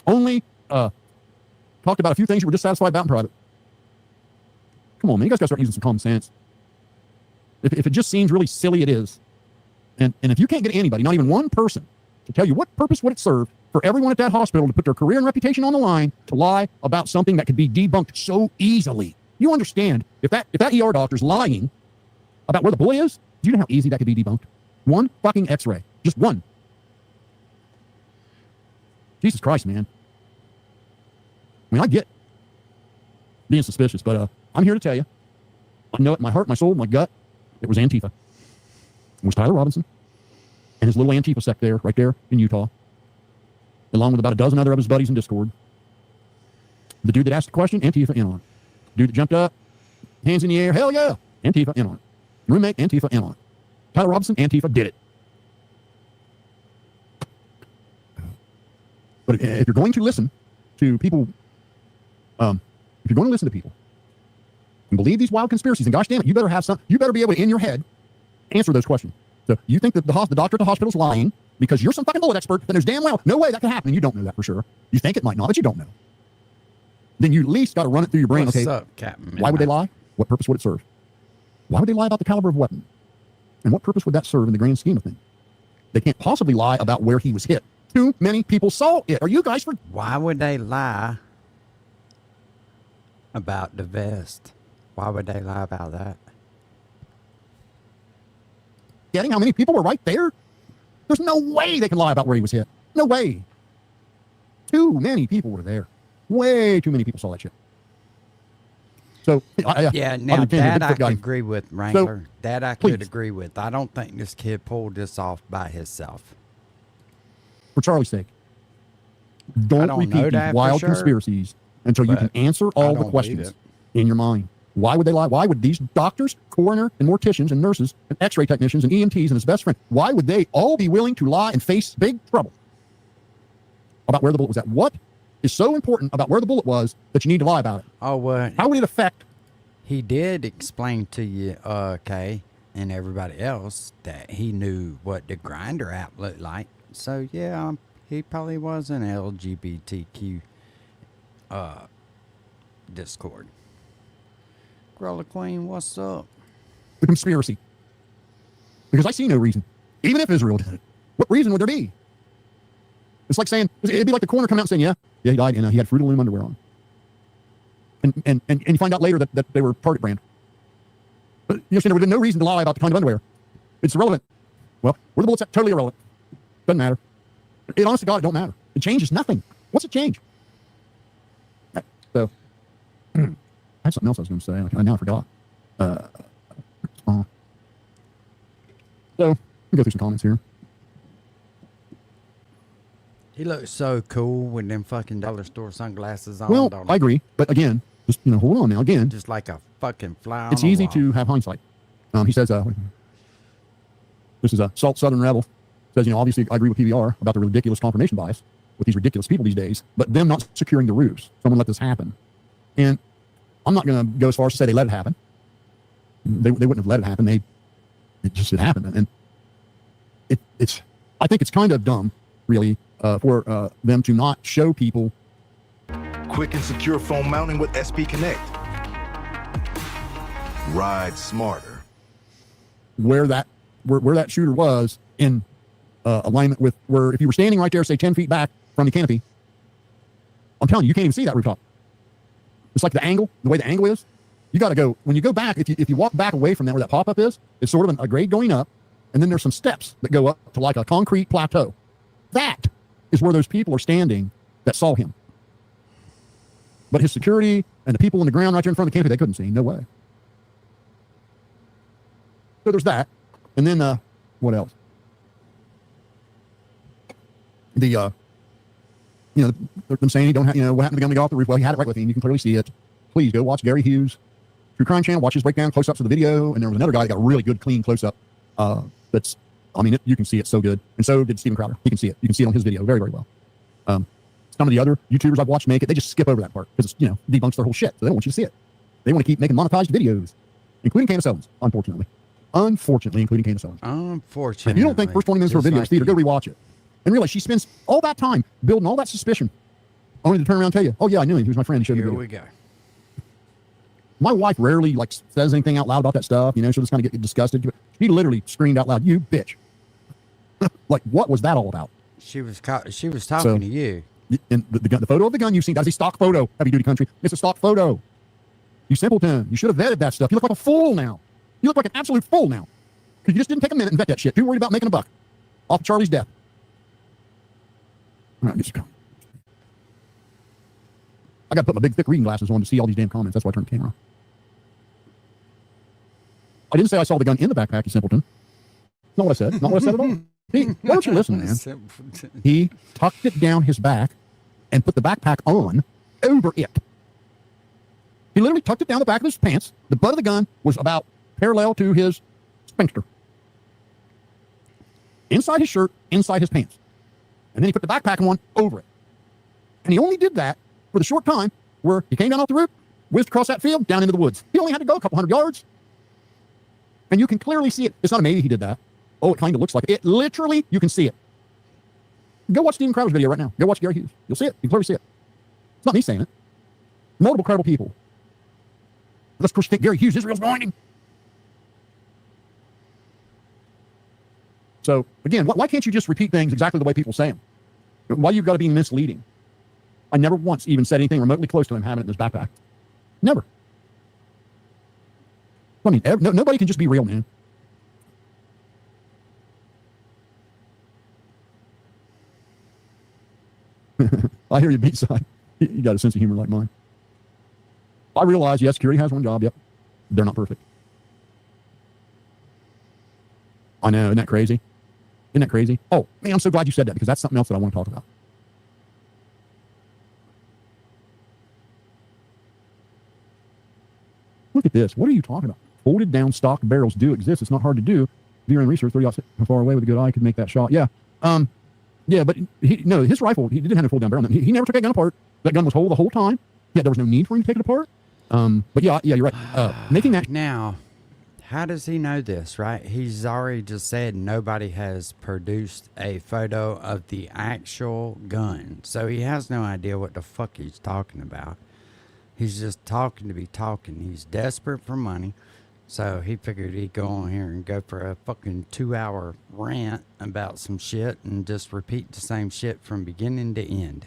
Only talked about a few things you were dissatisfied about in private. Come on, man. You guys got to start using some common sense. If it just seems really silly, it is. And if you can't get anybody, not even one person, to tell you what purpose would it serve for everyone at that hospital to put their career and reputation on the line to lie about something that could be debunked so easily. You understand, if that ER doctor's lying about where the bullet is, do you know how easy that could be debunked? One fucking x-ray. Just one. Jesus Christ, man. I mean, I get being suspicious, but I'm here to tell you, I know it in my heart, my soul, my gut, it was Antifa. It was Tyler Robinson and his little Antifa sect there, right there in Utah, along with about a dozen other of his buddies in Discord. The dude that asked the question, Antifa in on it. Dude that jumped up, hands in the air, hell yeah, Antifa in on it. Roommate, Antifa in on it. Tyler Robinson, Antifa did it. But if you're going to listen to people, if you're going to listen to people and believe these wild conspiracies, and gosh damn it, you better be able to, in your head, answer those questions. So you think that the doctor at the hospital's lying because you're some fucking bullet expert that knows damn well, no way that can happen, and you don't know that for sure. You think it might not, but you don't know. Then you at least got to run it through your brain. What's okay, up, Captain? Why would they lie? What purpose would it serve? Why would they lie about the caliber of weapon? And what purpose would that serve in the grand scheme of things? They can't possibly lie about where he was hit. Too many people saw it. Are you guys for... Why would they lie about the vest? Why would they lie about that? Getting how many people were right there? There's no way they can lie about where he was hit. No way. Too many people were there. Way too many people saw that shit. So, yeah, now that I could agree with, Wrangler. So, that I could agree with. I don't think this kid pulled this off by himself. For Charlie's sake, don't repeat these wild conspiracies until you can answer all the questions in your mind. Why would they lie? Why would these doctors, coroner, and morticians, and nurses, and x-ray technicians, and EMTs, and his best friend, why would they all be willing to lie and face big trouble about where the bullet was at? What is so important about where the bullet was that you need to lie about it? Oh, well, How would it affect? he did explain to you, Kay, and everybody else that he knew what the grinder app looked like. So, yeah, he probably was an LGBTQ Discord. Gorilla Queen, what's up? The conspiracy. Because I see no reason. Even if Israel did it, what reason would there be? It's like saying, it'd be like the coroner coming out and saying, yeah, he died, and he had Fruit of the Loom underwear on. And you find out later that they were Target brand. But you understand, there was no reason to lie about the kind of underwear. It's irrelevant. Well, where the bullets at? Totally irrelevant. Doesn't matter. It, honest to God, it don't matter. It changes nothing. What's it change? So, I had something else I was going to say. I now forgot. So, let me go through some comments here. He looks so cool with them fucking dollar store sunglasses on. Well, I agree. But again, just, hold on now. Again, just like a fucking fly on it's a easy wall. to have hindsight. He says, this is a Salt Southern Rebel. Says, obviously I agree with PBR about the ridiculous confirmation bias with these ridiculous people these days, but them not securing the roofs. Someone let this happen. And I'm not going to go as far as to say they let it happen. They wouldn't have let it happen. It just happened. And I think it's kind of dumb, really, for them to not show people. Quick and secure phone mounting with SP Connect. Ride smarter. Where that shooter was in alignment with where, if you were standing right there, say 10 feet back from the canopy, I'm telling you, you can't even see that rooftop. It's like the way the angle is. You got to go, when you go back, if you walk back away from that where that pop-up is, it's sort of a grade going up, and then there's some steps that go up to like a concrete plateau. That is where those people are standing that saw him. But his security and the people on the ground right there in front of the canopy, they couldn't see. No way. So there's that. And then, what else? Them saying he don't have, what happened to the gun to go off the roof? Well, he had it right with him. You can clearly see it. Please go watch Gary Hughes' True Crime Channel. Watch his breakdown, close-ups of the video. And there was another guy that got a really good, clean close-up. You can see it so good. And so did Steven Crowder. You can see it. You can see it on his video very, very well. Some of the other YouTubers I've watched make it, they just skip over that part because it debunks their whole shit. So they don't want you to see it. They want to keep making monetized videos, including Candace Owens, unfortunately. Unfortunately, including Candace Owens. Unfortunately. If you don't think first 20 minutes of her video is theater, go rewatch it. And realize she spends all that time building all that suspicion only to turn around and tell you, oh yeah, I knew him. He was my friend. He showed me the video. Here we go. My wife rarely says anything out loud about that stuff. She'll just kind of get disgusted. She literally screamed out loud, "You bitch!" What was that all about? She was talking to you. And the photo of the gun you've seen, that's a stock photo, heavy duty country. It's a stock photo. You simpleton. You should have vetted that stuff. You look like a fool now. You look like an absolute fool now. Because you just didn't take a minute and vet that shit. Too worried about making a buck off of Charlie's death. All right, let's go. I got to put my big thick reading glasses on to see all these damn comments. That's why I turned the camera on. I didn't say I saw the gun in the backpack, you simpleton. Not what I said. Not what I said at all. Why don't you listen, man? He tucked it down his back and put the backpack on over it. He literally tucked it down the back of his pants. The butt of the gun was about parallel to his sphincter. Inside his shirt, inside his pants. And then he put the backpack on over it. And he only did that for the short time where he came down off the roof, whizzed across that field, down into the woods. He only had to go a couple hundred yards. And you can clearly see it. It's not a maybe he did that. Oh, it kind of looks like it. It literally, you can see it. Go watch Steven Crowder's video right now. Go watch Gary Hughes. You'll see it. You can clearly see it. It's not me saying it. Multiple credible people. Let's, of course, think Gary Hughes, Israel's anointing. So, again, why can't you just repeat things exactly the way people say them? Why you've got to be misleading? I never once even said anything remotely close to him having it in his backpack. Never. I mean, nobody can just be real, man. I hear you, B-side. You got a sense of humor like mine. I realize, yes, security has one job. Yep. They're not perfect. I know. Isn't that crazy? Isn't that crazy? Oh, man, I'm so glad you said that because that's something else that I want to talk about. Look at this. What are you talking about? Folded down stock barrels do exist. It's not hard to do. If you're in research, 30 how far away with a good eye could make that shot. Yeah. Yeah, but his rifle, he didn't have a full down barrel. He never took that gun apart. That gun was whole the whole time. Yeah, there was no need for him to take it apart. But yeah, you're right. Making that now, how does he know this, right? He's already just said nobody has produced a photo of the actual gun. So he has no idea what the fuck he's talking about. He's just talking to be talking. He's desperate for money. So he figured he'd go on here and go for a fucking 2-hour rant about some shit and just repeat the same shit from beginning to end.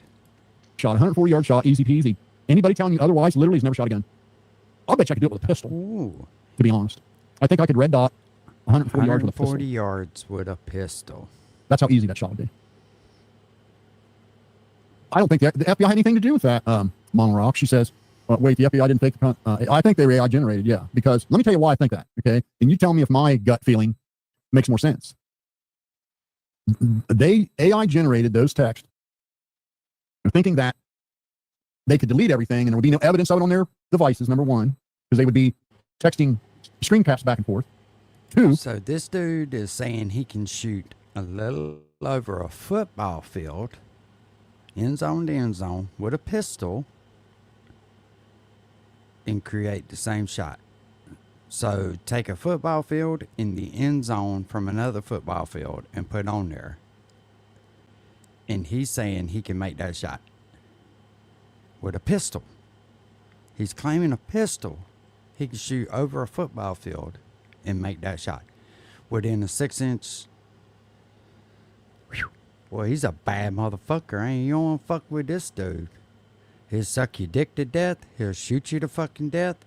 shot, 140-yard shot, easy peasy. Anybody telling you otherwise literally has never shot a gun. I'll bet you I could do it with a pistol, to be honest. I think I could red dot 140 yards with a pistol. 140 yards with a pistol. That's how easy that shot would be. I don't think the FBI had anything to do with that, Monrock. She says, wait, the FBI didn't take the... I think they were AI generated, yeah. Because let me tell you why I think that, okay? And you tell me if my gut feeling makes more sense. They AI generated those texts thinking that they could delete everything and there would be no evidence of it on their devices, number one, because they would be texting screen caps back and forth. Two. So this dude is saying he can shoot a little over a football field, end zone to end zone, with a pistol and create the same shot. So take a football field in the end zone from another football field and put it on there. And he's saying he can make that shot with a pistol. He's claiming a pistol. He can shoot over a football field and make that shot within a 6-inch. Well, he's a bad motherfucker, ain't you? Don't fuck with this dude. He'll suck your dick to death. He'll shoot you to fucking death.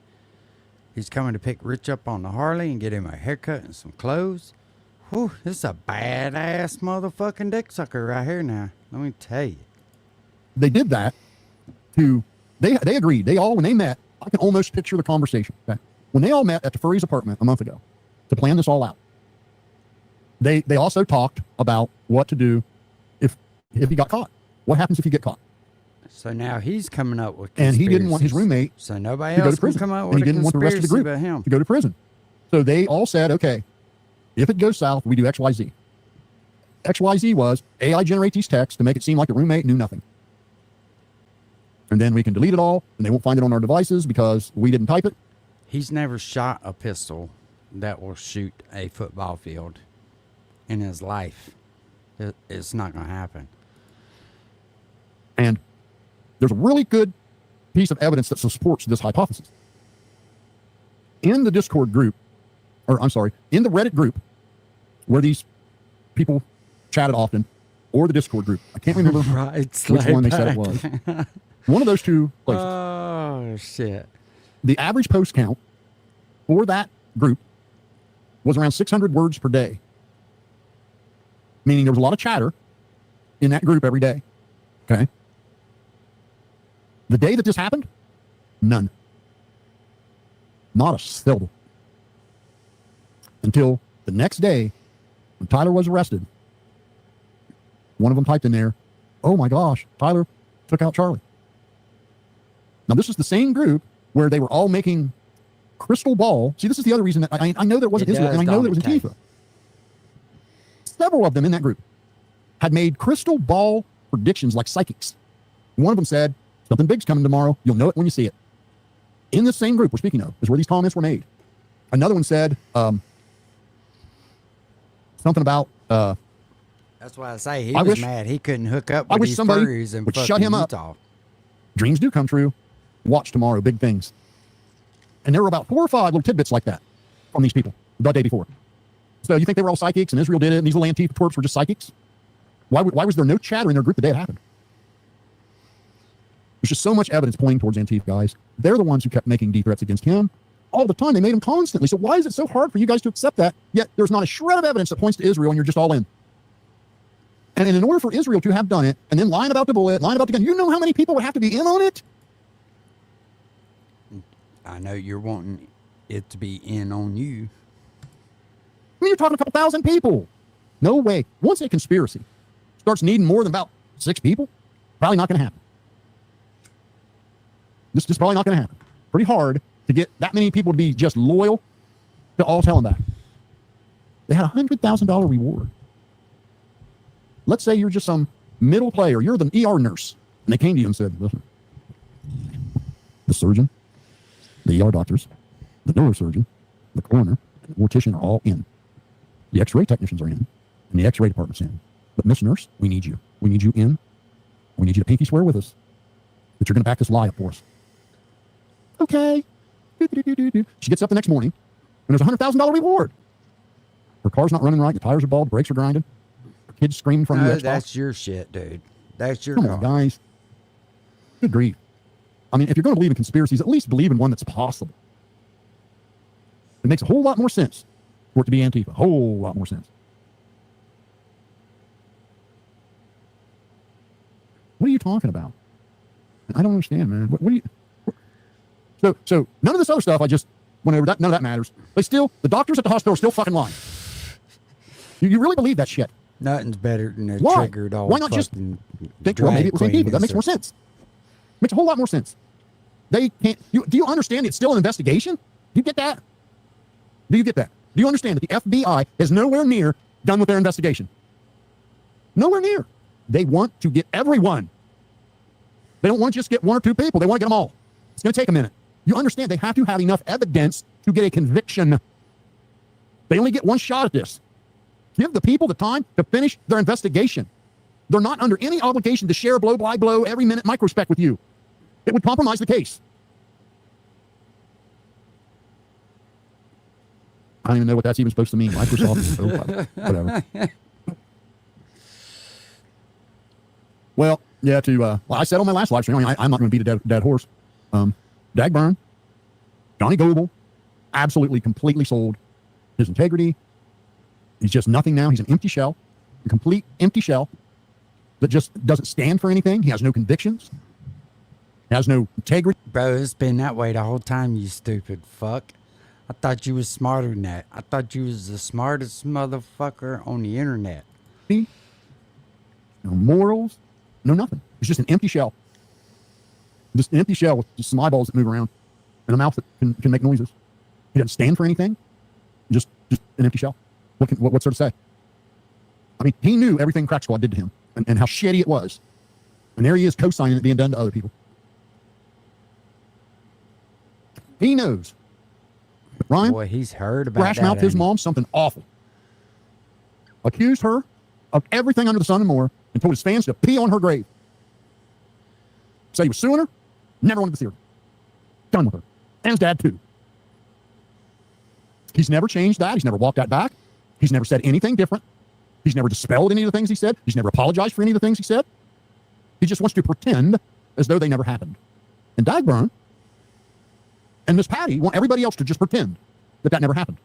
He's coming to pick Rich up on the Harley and get him a haircut and some clothes. Whew, this is a badass motherfucking dick sucker right here now. Let me tell you. They did that to, they agreed. They all, when they met, I can almost picture the conversation. Okay? When they all met at the furry's apartment a month ago to plan this all out, they also talked about what to do if he got caught. What happens if you get caught? So now he's coming up with and he didn't want his roommate so nobody else can come up with and he didn't want the rest of the group to go to prison. So they all said, okay, if it goes south, we do XYZ. XYZ was AI generate these texts to make it seem like the roommate knew nothing. And then we can delete it all and they won't find it on our devices because we didn't type it. He's never shot a pistol that will shoot a football field in his life. It's not going to happen. And there's a really good piece of evidence that supports this hypothesis. In the Discord group, or I'm sorry, in the Reddit group where these people chatted often, or the Discord group, I can't remember which one they said it was. One of those two places. Oh, shit. The average post count for that group was around 600 words per day. Meaning there was a lot of chatter in that group every day. Okay. The day that this happened, none. Not a syllable. Until the next day, when Tyler was arrested, one of them typed in there, oh my gosh, Tyler took out Charlie. Now, this is the same group where they were all making crystal ball. See, this is the other reason that I know there wasn't Israel, and I know there was Antifa. Several of them in that group had made crystal ball predictions like psychics. One of them said, something big's coming tomorrow. You'll know it when you see it. In this same group we're speaking of is where these comments were made. Another one said something about... That's why I say he was mad. He couldn't hook up with these furries and would shut him up. Utah. Dreams do come true. Watch tomorrow. Big things. And there were about 4 or 5 little tidbits like that from these people the day before. So you think they were all psychics and Israel did it and these little Antifa twerps were just psychics? Why was there no chatter in their group the day it happened? There's just so much evidence pointing towards Antifa, guys. They're the ones who kept making deep threats against him all the time. They made them constantly. So why is it so hard for you guys to accept that? Yet there's not a shred of evidence that points to Israel and you're just all in. And in order for Israel to have done it and then lying about the bullet, lying about the gun, you know how many people would have to be in on it? I know you're wanting it to be in on you. I mean, you're talking a couple thousand people. No way. Once a conspiracy starts needing more than about 6 people, probably not going to happen. This is probably not going to happen. Pretty hard to get that many people to be just loyal to all telling that. They had a $100,000 reward. let's say you're just some middle player. You're the ER nurse. And they came to you and said, listen, the surgeon, the ER doctors, the neurosurgeon, the coroner, and the mortician are all in. The x-ray technicians are in, and the x-ray department's in. But Miss Nurse, we need you. We need you in. We need you to pinky swear with us that you're going to back this lie up for us. Okay. She gets up the next morning, and there's a $100,000 reward. Her car's not running right. The tires are bald. The brakes are grinding. Her kids screaming from the Xbox. That's your shit, dude. That's your Come on, guys. Good grief. I mean, if you're going to believe in conspiracies, at least believe in one that's possible. It makes a whole lot more sense for it to be Antifa. A whole lot more sense. What are you talking about? I don't understand, man. What do you... So none of this other stuff, none of that matters. The doctors at the hospital are still fucking lying. You really believe that shit? Nothing's better than a Why? triggered old Why not just think, well, maybe it was Antifa. That makes more sense. Makes a whole lot more sense. They can't... do you understand it's still an investigation? Do you get that? Do you get that? Do you understand that the FBI is nowhere near done with their investigation? Nowhere near. They want to get everyone. They don't want to just get one or two people. They want to get them all. It's going to take a minute. You understand they have to have enough evidence to get a conviction. They only get one shot at this. Give the people the time to finish their investigation. They're not under any obligation to share blow by blow every minute microspec with you. It would compromise the case. I don't even know what that's even supposed to mean. Microsoft, whatever. Well, yeah, I said on my last live stream, I'm not going to beat a dead horse. Dagburn, Johnny Goble, absolutely, completely sold his integrity. He's just nothing now. He's an empty shell, a complete empty shell that just doesn't stand for anything. He has no convictions. He has no integrity. Bro, it's been that way the whole time, you stupid fuck. I thought you was smarter than that. I thought you was the smartest motherfucker on the internet. No morals, no nothing. It's just an empty shell. Just an empty shell with just some eyeballs that move around and a mouth that can make noises. He doesn't stand for anything. Just an empty shell. What's there to say? I mean, he knew everything Crack Squad did to him and how shitty it was. And there he is co-signing it being done to other people. He knows. But Ryan, boy, he's heard about that. Rash-mouthed his mom something awful. Accused her of everything under the sun and more and told his fans to pee on her grave. Said he was suing her. Never wanted to see her. Done with her. And his dad, too. He's never changed that. He's never walked that back. He's never said anything different. He's never dispelled any of the things he said. He's never apologized for any of the things he said. He just wants to pretend as though they never happened. And Dagburn and Miss Patty want everybody else to just pretend that never happened.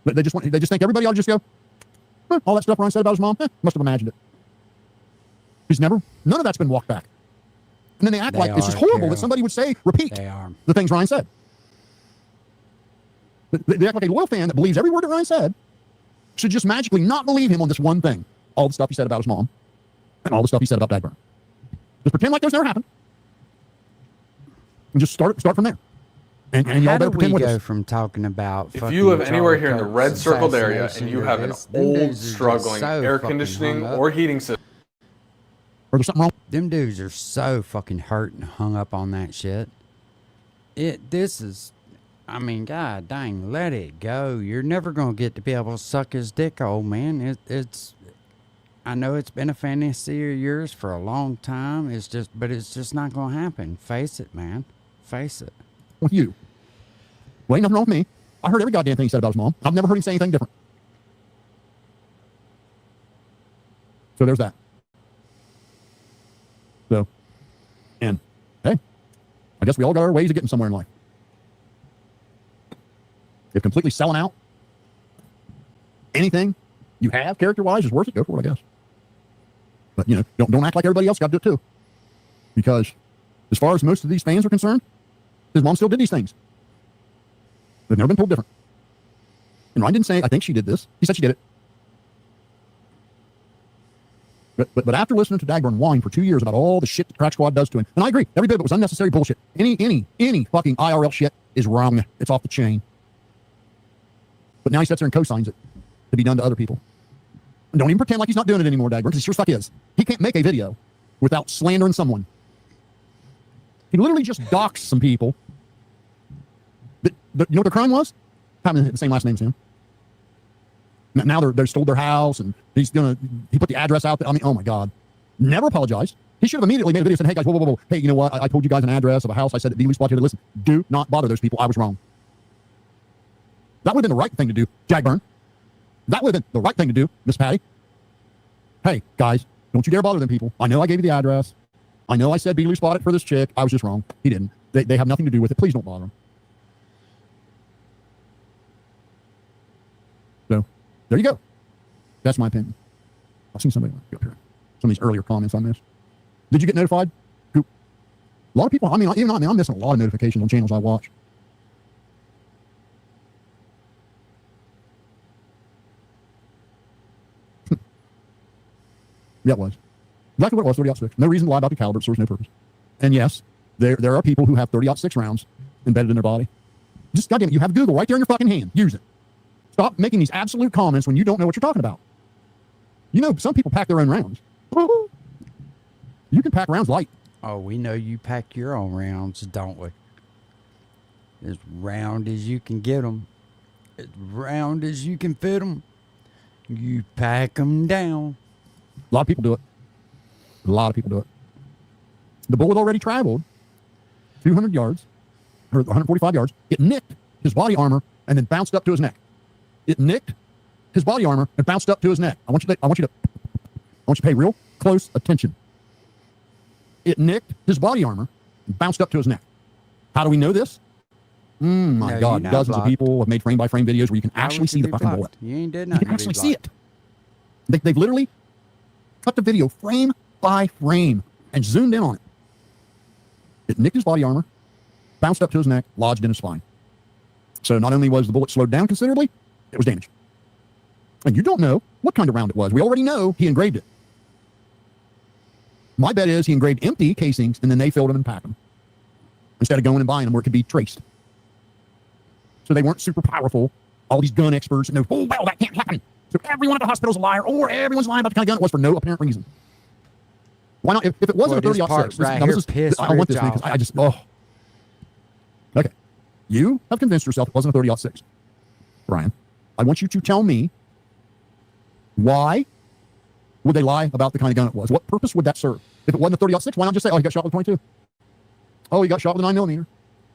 They just think everybody ought to just go, all that stuff Ryan said about his mom, must have imagined it. None of that's been walked back. And then they act like it's just horrible that somebody would repeat the things Ryan said. They act like a loyal fan that believes every word that Ryan said should just magically not believe him on this one thing. All the stuff he said about his mom and all the stuff he said about Dagburn. Just pretend like those never happened. And just start from there. And y'all better pretend with us. How do we go from talking about if you live anywhere here in the red circled area and you have an old struggling air conditioning or heating system, or there's something wrong? Them dudes are so fucking hurt and hung up on that shit. I mean, god dang, let it go. You're never gonna get to be able to suck his dick, old man. I know it's been a fantasy of yours for a long time. But it's just not gonna happen. Face it, man. Face it. With you. Well, ain't nothing wrong with me. I heard every goddamn thing he said about his mom. I've never heard him say anything different. So there's that. So, and hey, I guess we all got our ways of getting somewhere in life. If completely selling out anything you have character-wise is worth it, go for it, I guess. But, don't act like everybody else got to do it too. Because as far as most of these fans are concerned, his mom still did these things. They've never been told different. And Ryan didn't say, I think she did this. He said she did it. But after listening to Dagburn whine for 2 years about all the shit the Crack Squad does to him, and I agree, every bit of it was unnecessary bullshit. Any fucking IRL shit is wrong. It's off the chain. But now he sits there and co-signs it to be done to other people. And don't even pretend like he's not doing it anymore, Dagger, because he sure as fuck is. He can't make a video without slandering someone. He literally just doxed some people. You know what their crime was? Having the same last name as him. Now they stole their house, and he put the address out there. I mean, oh my God. Never apologized. He should have immediately made a video saying, hey guys, whoa. Hey, you know what? I told you guys an address of a house. I said at the spot here to listen. Do not bother those people. I was wrong. That would have been the right thing to do, Jagburn. That would have been the right thing to do, Miss Patty. Hey, guys, don't you dare bother them people. I know I gave you the address. I know I said Beeley spot it for this chick. I was just wrong. He didn't. They have nothing to do with it. Please don't bother them. So, there you go. That's my opinion. I've seen somebody up here. Some of these earlier comments on this. Did you get notified? A lot of people, I mean, even I'm missing a lot of notifications on channels I watch. Yeah, it was. Exactly what it was, 30-06. No reason to lie about the caliber, it serves no purpose. And yes, there are people who have 30-06 rounds embedded in their body. Just, goddamn it, you have Google right there in your fucking hand. Use it. Stop making these absolute comments when you don't know what you're talking about. You know, some people pack their own rounds. You can pack rounds light. Oh, we know you pack your own rounds, don't we? As round as you can get them. As round as you can fit them. You pack them down. A lot of people do it. A lot of people do it. The bullet already traveled 200 yards, or 145 yards. It nicked his body armor and then bounced up to his neck. It nicked his body armor and bounced up to his neck. I want you to pay real close attention. It nicked his body armor and bounced up to his neck. How do we know this? My God, dozens of people have made frame-by-frame videos where you can actually see the fucking bullet. You ain't did You nothing. can actually see it. They've literally cut the video frame by frame and zoomed in on it. It nicked his body armor, bounced up to his neck, lodged in his spine. So not only was the bullet slowed down considerably, it was damaged. And you don't know what kind of round it was. We already know he engraved it. My bet is he engraved empty casings and then they filled them and packed them instead of going and buying them where it could be traced. So they weren't super powerful. All these gun experts know, oh, well, that can't happen. So everyone at the hospital's a liar, or everyone's lying about the kind of gun it was for no apparent reason. Why not? If it wasn't a 30-06, I want this thing because I just, Okay. You have convinced yourself it wasn't a 30-06. Brian, I want you to tell me why would they lie about the kind of gun it was? What purpose would that serve? If it wasn't a 30-06, why not just say, oh, he got shot with a 22? Oh, he got shot with a 9mm.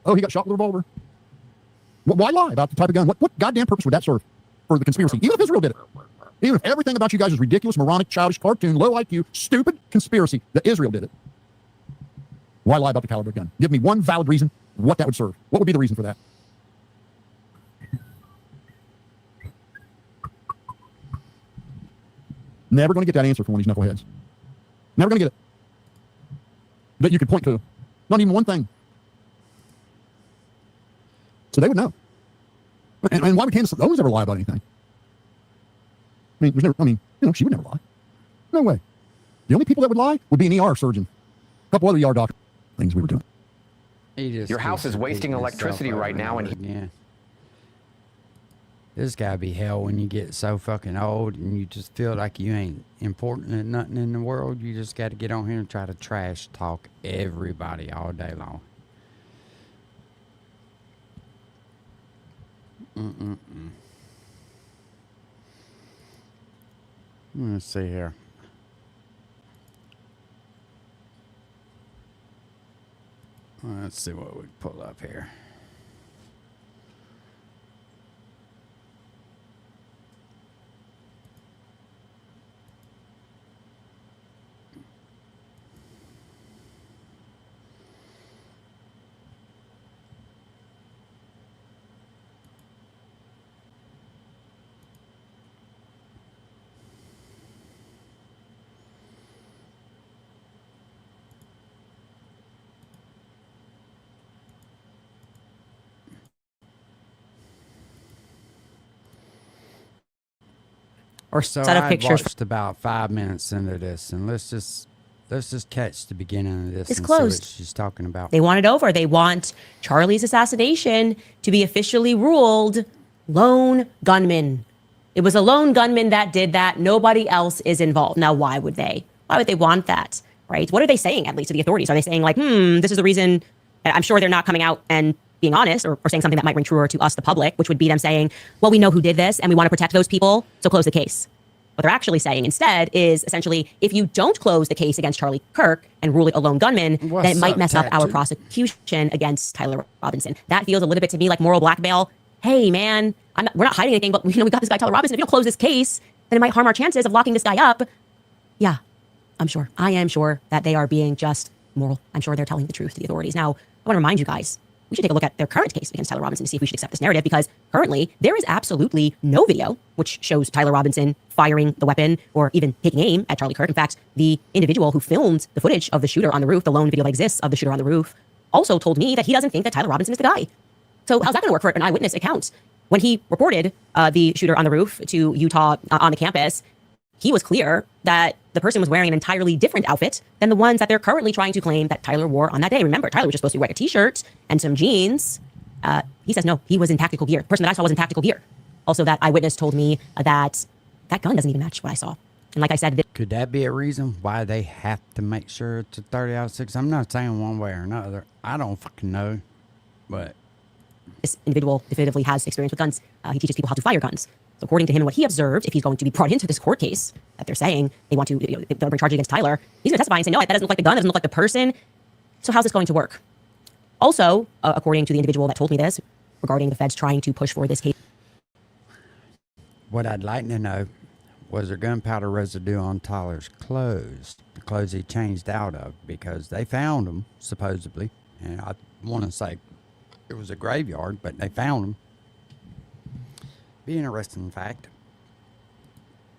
Oh, he got shot with a revolver. Why lie about the type of gun? What goddamn purpose would that serve for the conspiracy? Even if Israel did it. Even if everything about you guys is ridiculous, moronic, childish, cartoon, low IQ, stupid conspiracy that Israel did it. Why lie about the caliber gun? Give me one valid reason what that would serve. What would be the reason for that? Never going to get that answer from one of these knuckleheads. Never going to get it. That you could point to. Not even one thing. So they would know. And why would Candace Owens ever lie about anything? She would never lie. No way. The only people that would lie would be an ER surgeon. A couple other ER doctors. Things we were doing. Your house is wasting electricity right now, and yeah. There's gotta be hell when you get so fucking old and you just feel like you ain't important and nothing in the world. You just gotta get on here and try to trash talk everybody all day long. Let's see here. Let's see what we can pull up here. So I watched about 5 minutes into this, and let's just catch the beginning of this. It's and closed. See what she's talking about. They want it over. They want Charlie's assassination to be officially ruled lone gunman. It was a lone gunman that did that. Nobody else is involved. Now, why would they? Why would they want that, right? What are they saying, at least to the authorities? Are they saying like, this is the reason? I'm sure they're not coming out and being honest or saying something that might ring truer to us, the public, which would be them saying, well, we know who did this and we want to protect those people, so close the case. What they're actually saying instead is essentially, if you don't close the case against Charlie Kirk and rule it a lone gunman, then it might mess up our prosecution against Tyler Robinson. That feels a little bit to me like moral blackmail. Hey, man, we're not hiding anything, but we got this guy Tyler Robinson. If you don't close this case, then it might harm our chances of locking this guy up. Yeah, I am sure that they are being just moral. I'm sure they're telling the truth to the authorities. Now, I want to remind you guys, we should take a look at their current case against Tyler Robinson to see if we should accept this narrative, because currently there is absolutely no video which shows Tyler Robinson firing the weapon or even taking aim at Charlie Kirk. In fact, the individual who filmed the footage of the shooter on the roof, the lone video that exists of the shooter on the roof, also told me that he doesn't think that Tyler Robinson is the guy. So how's that going to work for an eyewitness account? When he reported the shooter on the roof to Utah on the campus, he was clear that the person was wearing an entirely different outfit than the ones that they're currently trying to claim that Tyler wore on that day. Remember, Tyler was just supposed to be wearing a t-shirt and some jeans. He says, no, he was in tactical gear. The person that I saw was in tactical gear. Also, that eyewitness told me that gun doesn't even match what I saw. And like I said, could that be a reason why they have to make sure it's a 30 out of 6? I'm not saying one way or another. I don't fucking know, but this individual definitively has experience with guns. He teaches people how to fire guns. So according to him and what he observed, if he's going to be brought into this court case that they're saying they want to, they'll bring charges against Tyler, he's going to testify and say, no, that doesn't look like the gun, that doesn't look like the person. So how's this going to work? Also, according to the individual that told me this, regarding the feds trying to push for this case. What I'd like to know, was there gunpowder residue on Tyler's clothes, the clothes he changed out of? Because they found them, supposedly, and I want to say it was a graveyard, but they found them. Be interesting fact.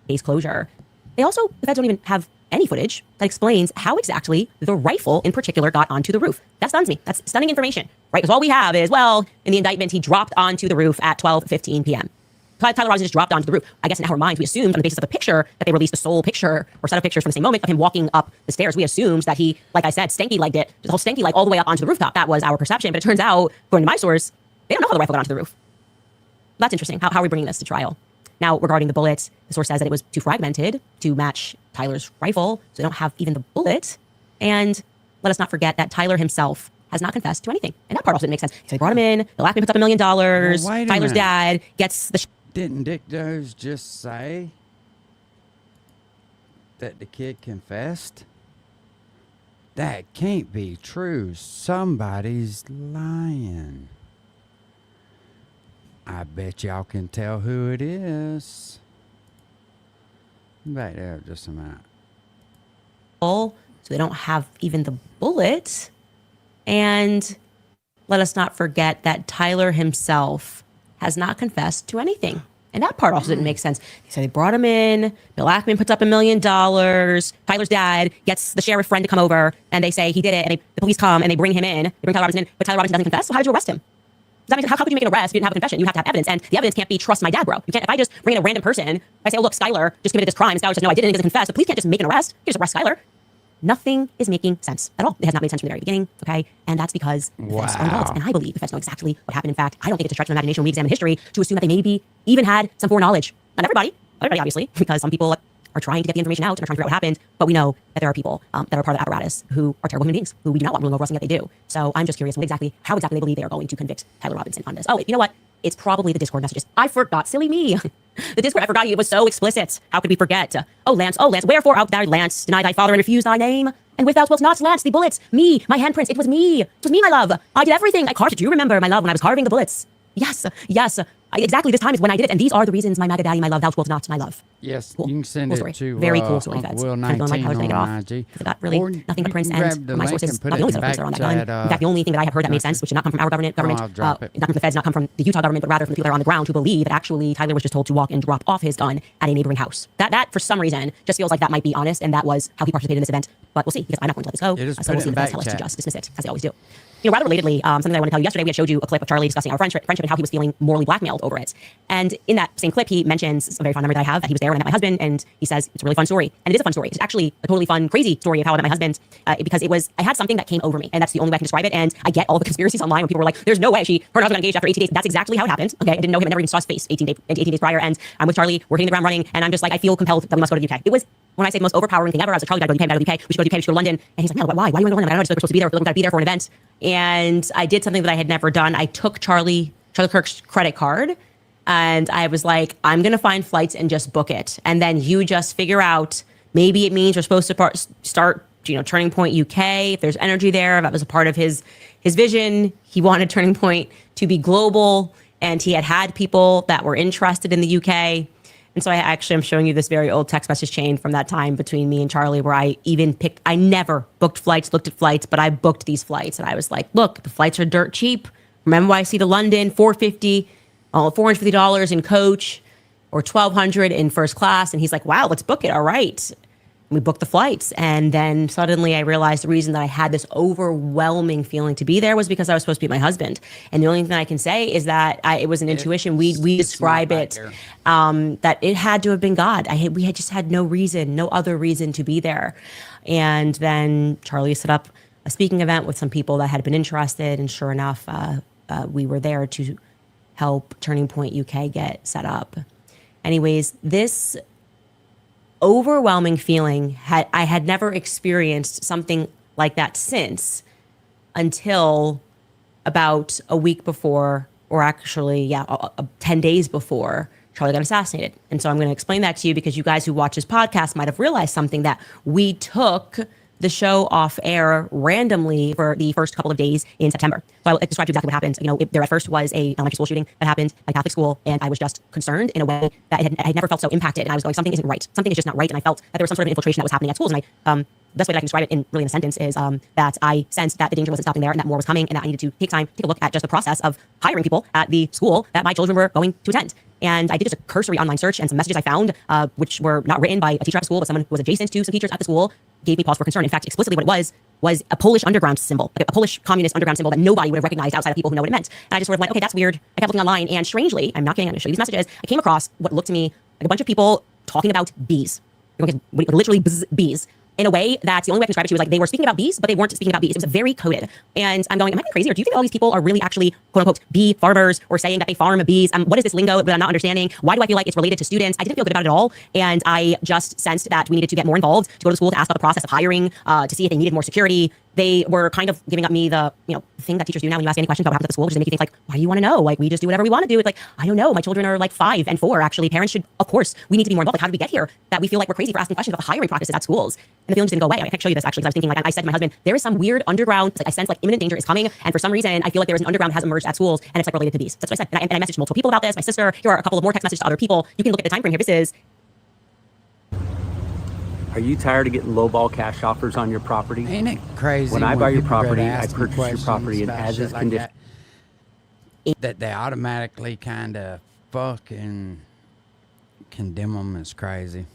Case closure. The feds don't even have any footage that explains how exactly the rifle in particular got onto the roof. That stuns me. That's stunning information, right? Because all we have is, well, in the indictment, he dropped onto the roof at 12:15 p.m. Tyler Robinson just dropped onto the roof. I guess in our minds, we assumed on the basis of the picture that they released the sole picture or set of pictures from the same moment of him walking up the stairs. We assumed that he, like I said, stanky-legged it, the whole stanky leg all the way up onto the rooftop. That was our perception. But it turns out, according to my source, they don't know how the rifle got onto the roof. That's interesting. How are we bringing this to trial? Now, regarding the bullet, the source says that it was too fragmented to match Tyler's rifle, so they don't have even the bullet. And let us not forget that Tyler himself has not confessed to anything. And that part also didn't make sense. So they brought him in, the Lackman puts up $1 million, Well, Tyler's dad gets the... Didn't Dick Does just say that the kid confessed? That can't be true. Somebody's lying. I bet y'all can tell who it is. Back there just a minute. So they don't have even the bullet. And let us not forget that Tyler himself has not confessed to anything. And that part also didn't make sense. So they brought him in, Bill Ackman puts up $1 million, Tyler's dad gets the sheriff friend to come over, and they say he did it, and the police come and they bring him in, they bring Tyler Robinson in, but Tyler Robinson doesn't confess, so how did you arrest him? Does that make sense? How could you make an arrest if you didn't have a confession? You have to have evidence, and the evidence can't be trust my dad, bro. You can't, if I just bring in a random person, I say, oh look, Skylar just committed this crime, and Skylar says, no, I didn't, he doesn't confess, the police can't just make an arrest, you just arrest Skylar. Nothing is making sense at all. It has not made sense from the very beginning, okay? And that's because the feds are involved. And I believe the feds know exactly what happened. In fact, I don't think it's a stretch of imagination when we examine history to assume that they maybe even had some foreknowledge. Not everybody obviously, because some people are trying to get the information out and are trying to figure out what happened. But we know that there are people that are part of the apparatus who are terrible human beings, who we do not want ruling over us, and yet they do. So I'm just curious how exactly they believe they are going to convict Tyler Robinson on this. Oh, you know what? It's probably the Discord messages. I forgot. Silly me. The Discord, I forgot it was so explicit. How could we forget? Oh, Lance, wherefore art thou, Lance? Deny thy father and refuse thy name? And without wilt not, Lance, the bullets. Me, my handprints. It was me. It was me, my love. I did everything. I carved it. Do you remember, my love, when I was carving the bullets? Yes. Exactly this time is when I did it. And these are the reasons, my MAGA daddy, my love, thou wilt not, my love. Yes, cool. you can send cool it to very cool story, Uncle feds. Will 19 like how on off. IG. I got really nothing but prints and my sources. Not the only set of prints that are on that gun. In fact, the only thing that I have heard that made sense, which did not come from our government, not from the feds, not come from the Utah government, but rather from the people that are on the ground who believe that actually Tyler was just told to walk and drop off his gun at a neighboring house. That for some reason just feels like that might be honest, and that was how he participated in this event. But we'll see, because I'm not going to let this go. So we'll see the feds tell us to just dismiss it, as they always do. rather relatedly, something that I want to tell you. Yesterday, we had showed you a clip of Charlie discussing our friendship and how he was feeling morally blackmailed over it. And in that same clip, he mentions a very fond memory that I have, that he was there when I met my husband, and he says it's a really fun story. And it is a fun story. It's actually a totally fun, crazy story of how I met my husband, because I had something that came over me, and that's the only way I can describe it. And I get all the conspiracies online when people were like, there's no way her and her husband got engaged after 18 days. That's exactly how it happened. Okay, I didn't know him, I never even saw his face 18 days prior. And I'm with Charlie, we're hitting the ground running, and I'm just like, I feel compelled that we must go to the UK. It was, when I say the most overpowering thing ever, I was like, Charlie, we gotta go to the UK, we should go to the UK, we should go to London. And he's like, no, why? Why do you want to go to London? I don't know, just we're supposed to be there, we're gotta be there for an event. And I did something that I had never done. I took Charlie Kirk's credit card, and I was like, I'm gonna find flights and just book it. And then you just figure out, maybe it means we're supposed to start, Turning Point UK, if there's energy there. That was a part of his vision. He wanted Turning Point to be global, and he had people that were interested in the UK. And so I'm showing you this very old text message chain from that time between me and Charlie, where I never booked flights, looked at flights, but I booked these flights. And I was like, look, the flights are dirt cheap. Remember I see to London, $450 in coach, or $1,200 in first class. And he's like, wow, let's book it. All right. We booked the flights. And then suddenly I realized the reason that I had this overwhelming feeling to be there was because I was supposed to be my husband. And the only thing I can say is that it was an intuition. We describe it, that it had to have been God. We had just had no other reason to be there. And then Charlie set up a speaking event with some people that had been interested. And sure enough, we were there to help Turning Point UK get set up. Anyways, this overwhelming feeling, I had never experienced something like that since, until about a week before, or actually 10 days before Charlie got assassinated. And so I'm going to explain that to you, because you guys who watch this podcast might have realized something, that we took the show off air randomly for the first couple of days in September. So I'll describe to you exactly what happened. There at first was a elementary school shooting that happened at a Catholic school, and I was just concerned in a way that I had never felt so impacted. And I was going, something isn't right. Something is just not right. And I felt that there was some sort of infiltration that was happening at schools. And the best way that I can describe it in a sentence is that I sensed that the danger wasn't stopping there, and that more was coming, and that I needed to take a look at just the process of hiring people at the school that my children were going to attend. And I did just a cursory online search, and some messages I found, which were not written by a teacher at the school, but someone who was adjacent to some teachers at the school, gave me pause for concern. In fact, explicitly what it was a Polish underground symbol, like a Polish communist underground symbol that nobody would have recognized outside of people who know what it meant. And I just sort of went, okay, that's weird. I kept looking online, and strangely, I'm not kidding, I'm going to show you these messages. I came across what looked to me like a bunch of people talking about bees. Literally bees. In a way that's the only way I can describe it to you, is like they were speaking about bees, but they weren't speaking about bees. It was very coded. And I'm going, am I crazy? Or do you think all these people are really actually, quote unquote, bee farmers, or saying that they farm bees? What is this lingo that I'm not understanding? Why do I feel like it's related to students? I didn't feel good about it at all. And I just sensed that we needed to get more involved, to go to the school to ask about the process of hiring, to see if they needed more security. They were kind of giving up me the thing that teachers do now when you ask any questions about what happens at the school, which is they make you think like, why do you want to know? Like, we just do whatever we want to do. It's like, I don't know. My children are like 5 and 4. Actually, parents should, of course, we need to be more involved. Like, how did we get here? That we feel like we're crazy for asking questions about the hiring practices at schools. And the feeling just didn't go away. I can show you this actually, because I was thinking, like, I said to my husband, there is some weird underground, like I sense like imminent danger is coming, and for some reason I feel like there is an underground that has emerged at schools, and it's like related to bees. That's what I said. And I messaged multiple people about this. My sister. Here are a couple of more text messages to other people. You can look at the time frame here. This is. Are you tired of getting lowball cash offers on your property? Ain't it crazy? When I buy your people go to property, I ask me purchase your questions property in about as shit is like condition. that they automatically kind of fucking condemn them as crazy.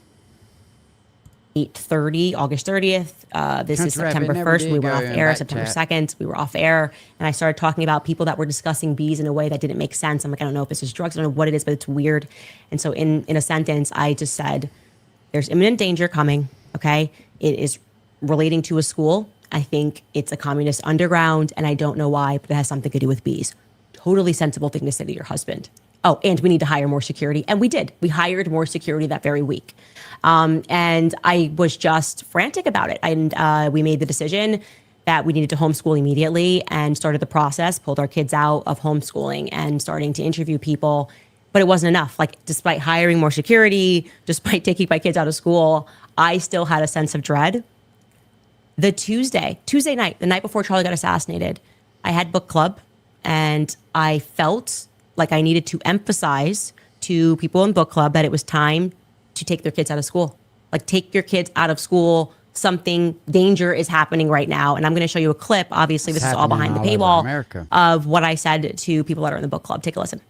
8:30, August 30th. This is September 1st. We were off air. September 2nd, we were off air. And I started talking about people that were discussing bees in a way that didn't make sense. I'm like, I don't know if this is drugs. I don't know what it is, but it's weird. And so in a sentence, I just said, there's imminent danger coming, okay? It is relating to a school. I think it's a communist underground, and I don't know why, but it has something to do with bees. Totally sensible thing to say to your husband. Oh, and we need to hire more security. And we did. We hired more security that very week. And I was just frantic about it. And we made the decision that we needed to homeschool immediately, and started the process, pulled our kids out of homeschooling and starting to interview people. But it wasn't enough. Like, despite hiring more security, despite taking my kids out of school, I still had a sense of dread. The Tuesday night, the night before Charlie got assassinated, I had book club, and I felt like I needed to emphasize to people in book club that it was time to take their kids out of school. Like, take your kids out of school. Danger is happening right now. And I'm going to show you a clip. Obviously, this is all behind the paywall of what I said to people that are in the book club. Take a listen.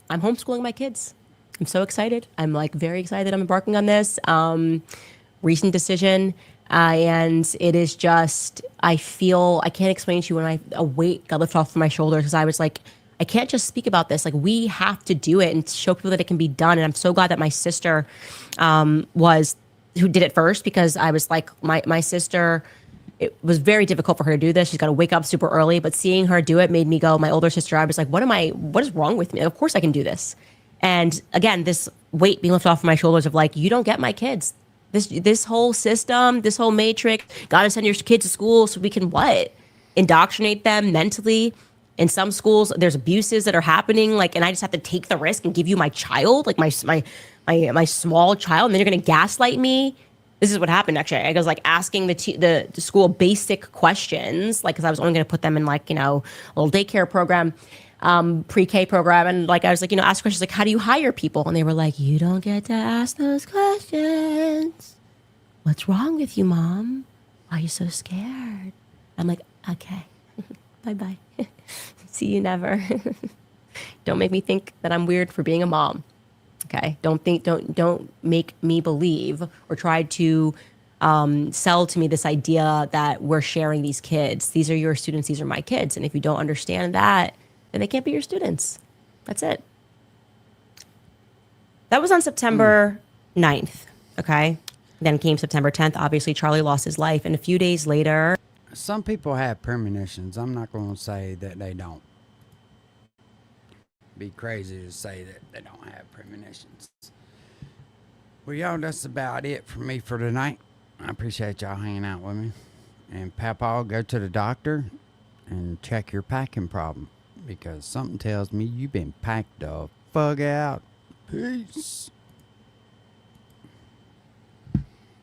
I'm homeschooling my kids. I'm so excited. I'm like very excited. I'm embarking on this. recent decision. And it is just, I can't explain to you when a weight got lifted off of my shoulders, because I was like, I can't just speak about this. Like, we have to do it and show people that it can be done. And I'm so glad that my sister who did it first, because I was like, my sister, it was very difficult for her to do this. She's got to wake up super early, but seeing her do it made me go, my older sister, I was like, what is wrong with me? Of course I can do this. And again, this weight being lifted off of my shoulders of like, you don't get my kids. This whole system, this whole matrix, got to send your kids to school so we can what? Indoctrinate them mentally. In some schools, there's abuses that are happening, like, and I just have to take the risk and give you my child, like my small child, and then you're gonna gaslight me. This is what happened, actually. I was like asking the school basic questions, like, because I was only gonna put them in like, a little daycare program, pre-K program, and like I was like, ask questions like, how do you hire people? And they were like, you don't get to ask those questions. What's wrong with you, Mom? Why are you so scared? I'm like, okay, bye-bye. See you never. Don't make me think that I'm weird for being a mom. Okay. Don't make me believe or try to sell to me this idea that we're sharing these kids. These are your students. These are my kids. And if you don't understand that, then they can't be your students. That's it. That was on September 9th. Okay. Then came September 10th. Obviously, Charlie lost his life. And a few days later. Some people have premonitions. I'm not going to say that they don't. Be crazy to say that they don't have premonitions. Well, y'all, that's about it for me for tonight. I appreciate y'all hanging out with me. And Papa, go to the doctor and check your packing problem, because something tells me you've been packed the fuck out. Peace.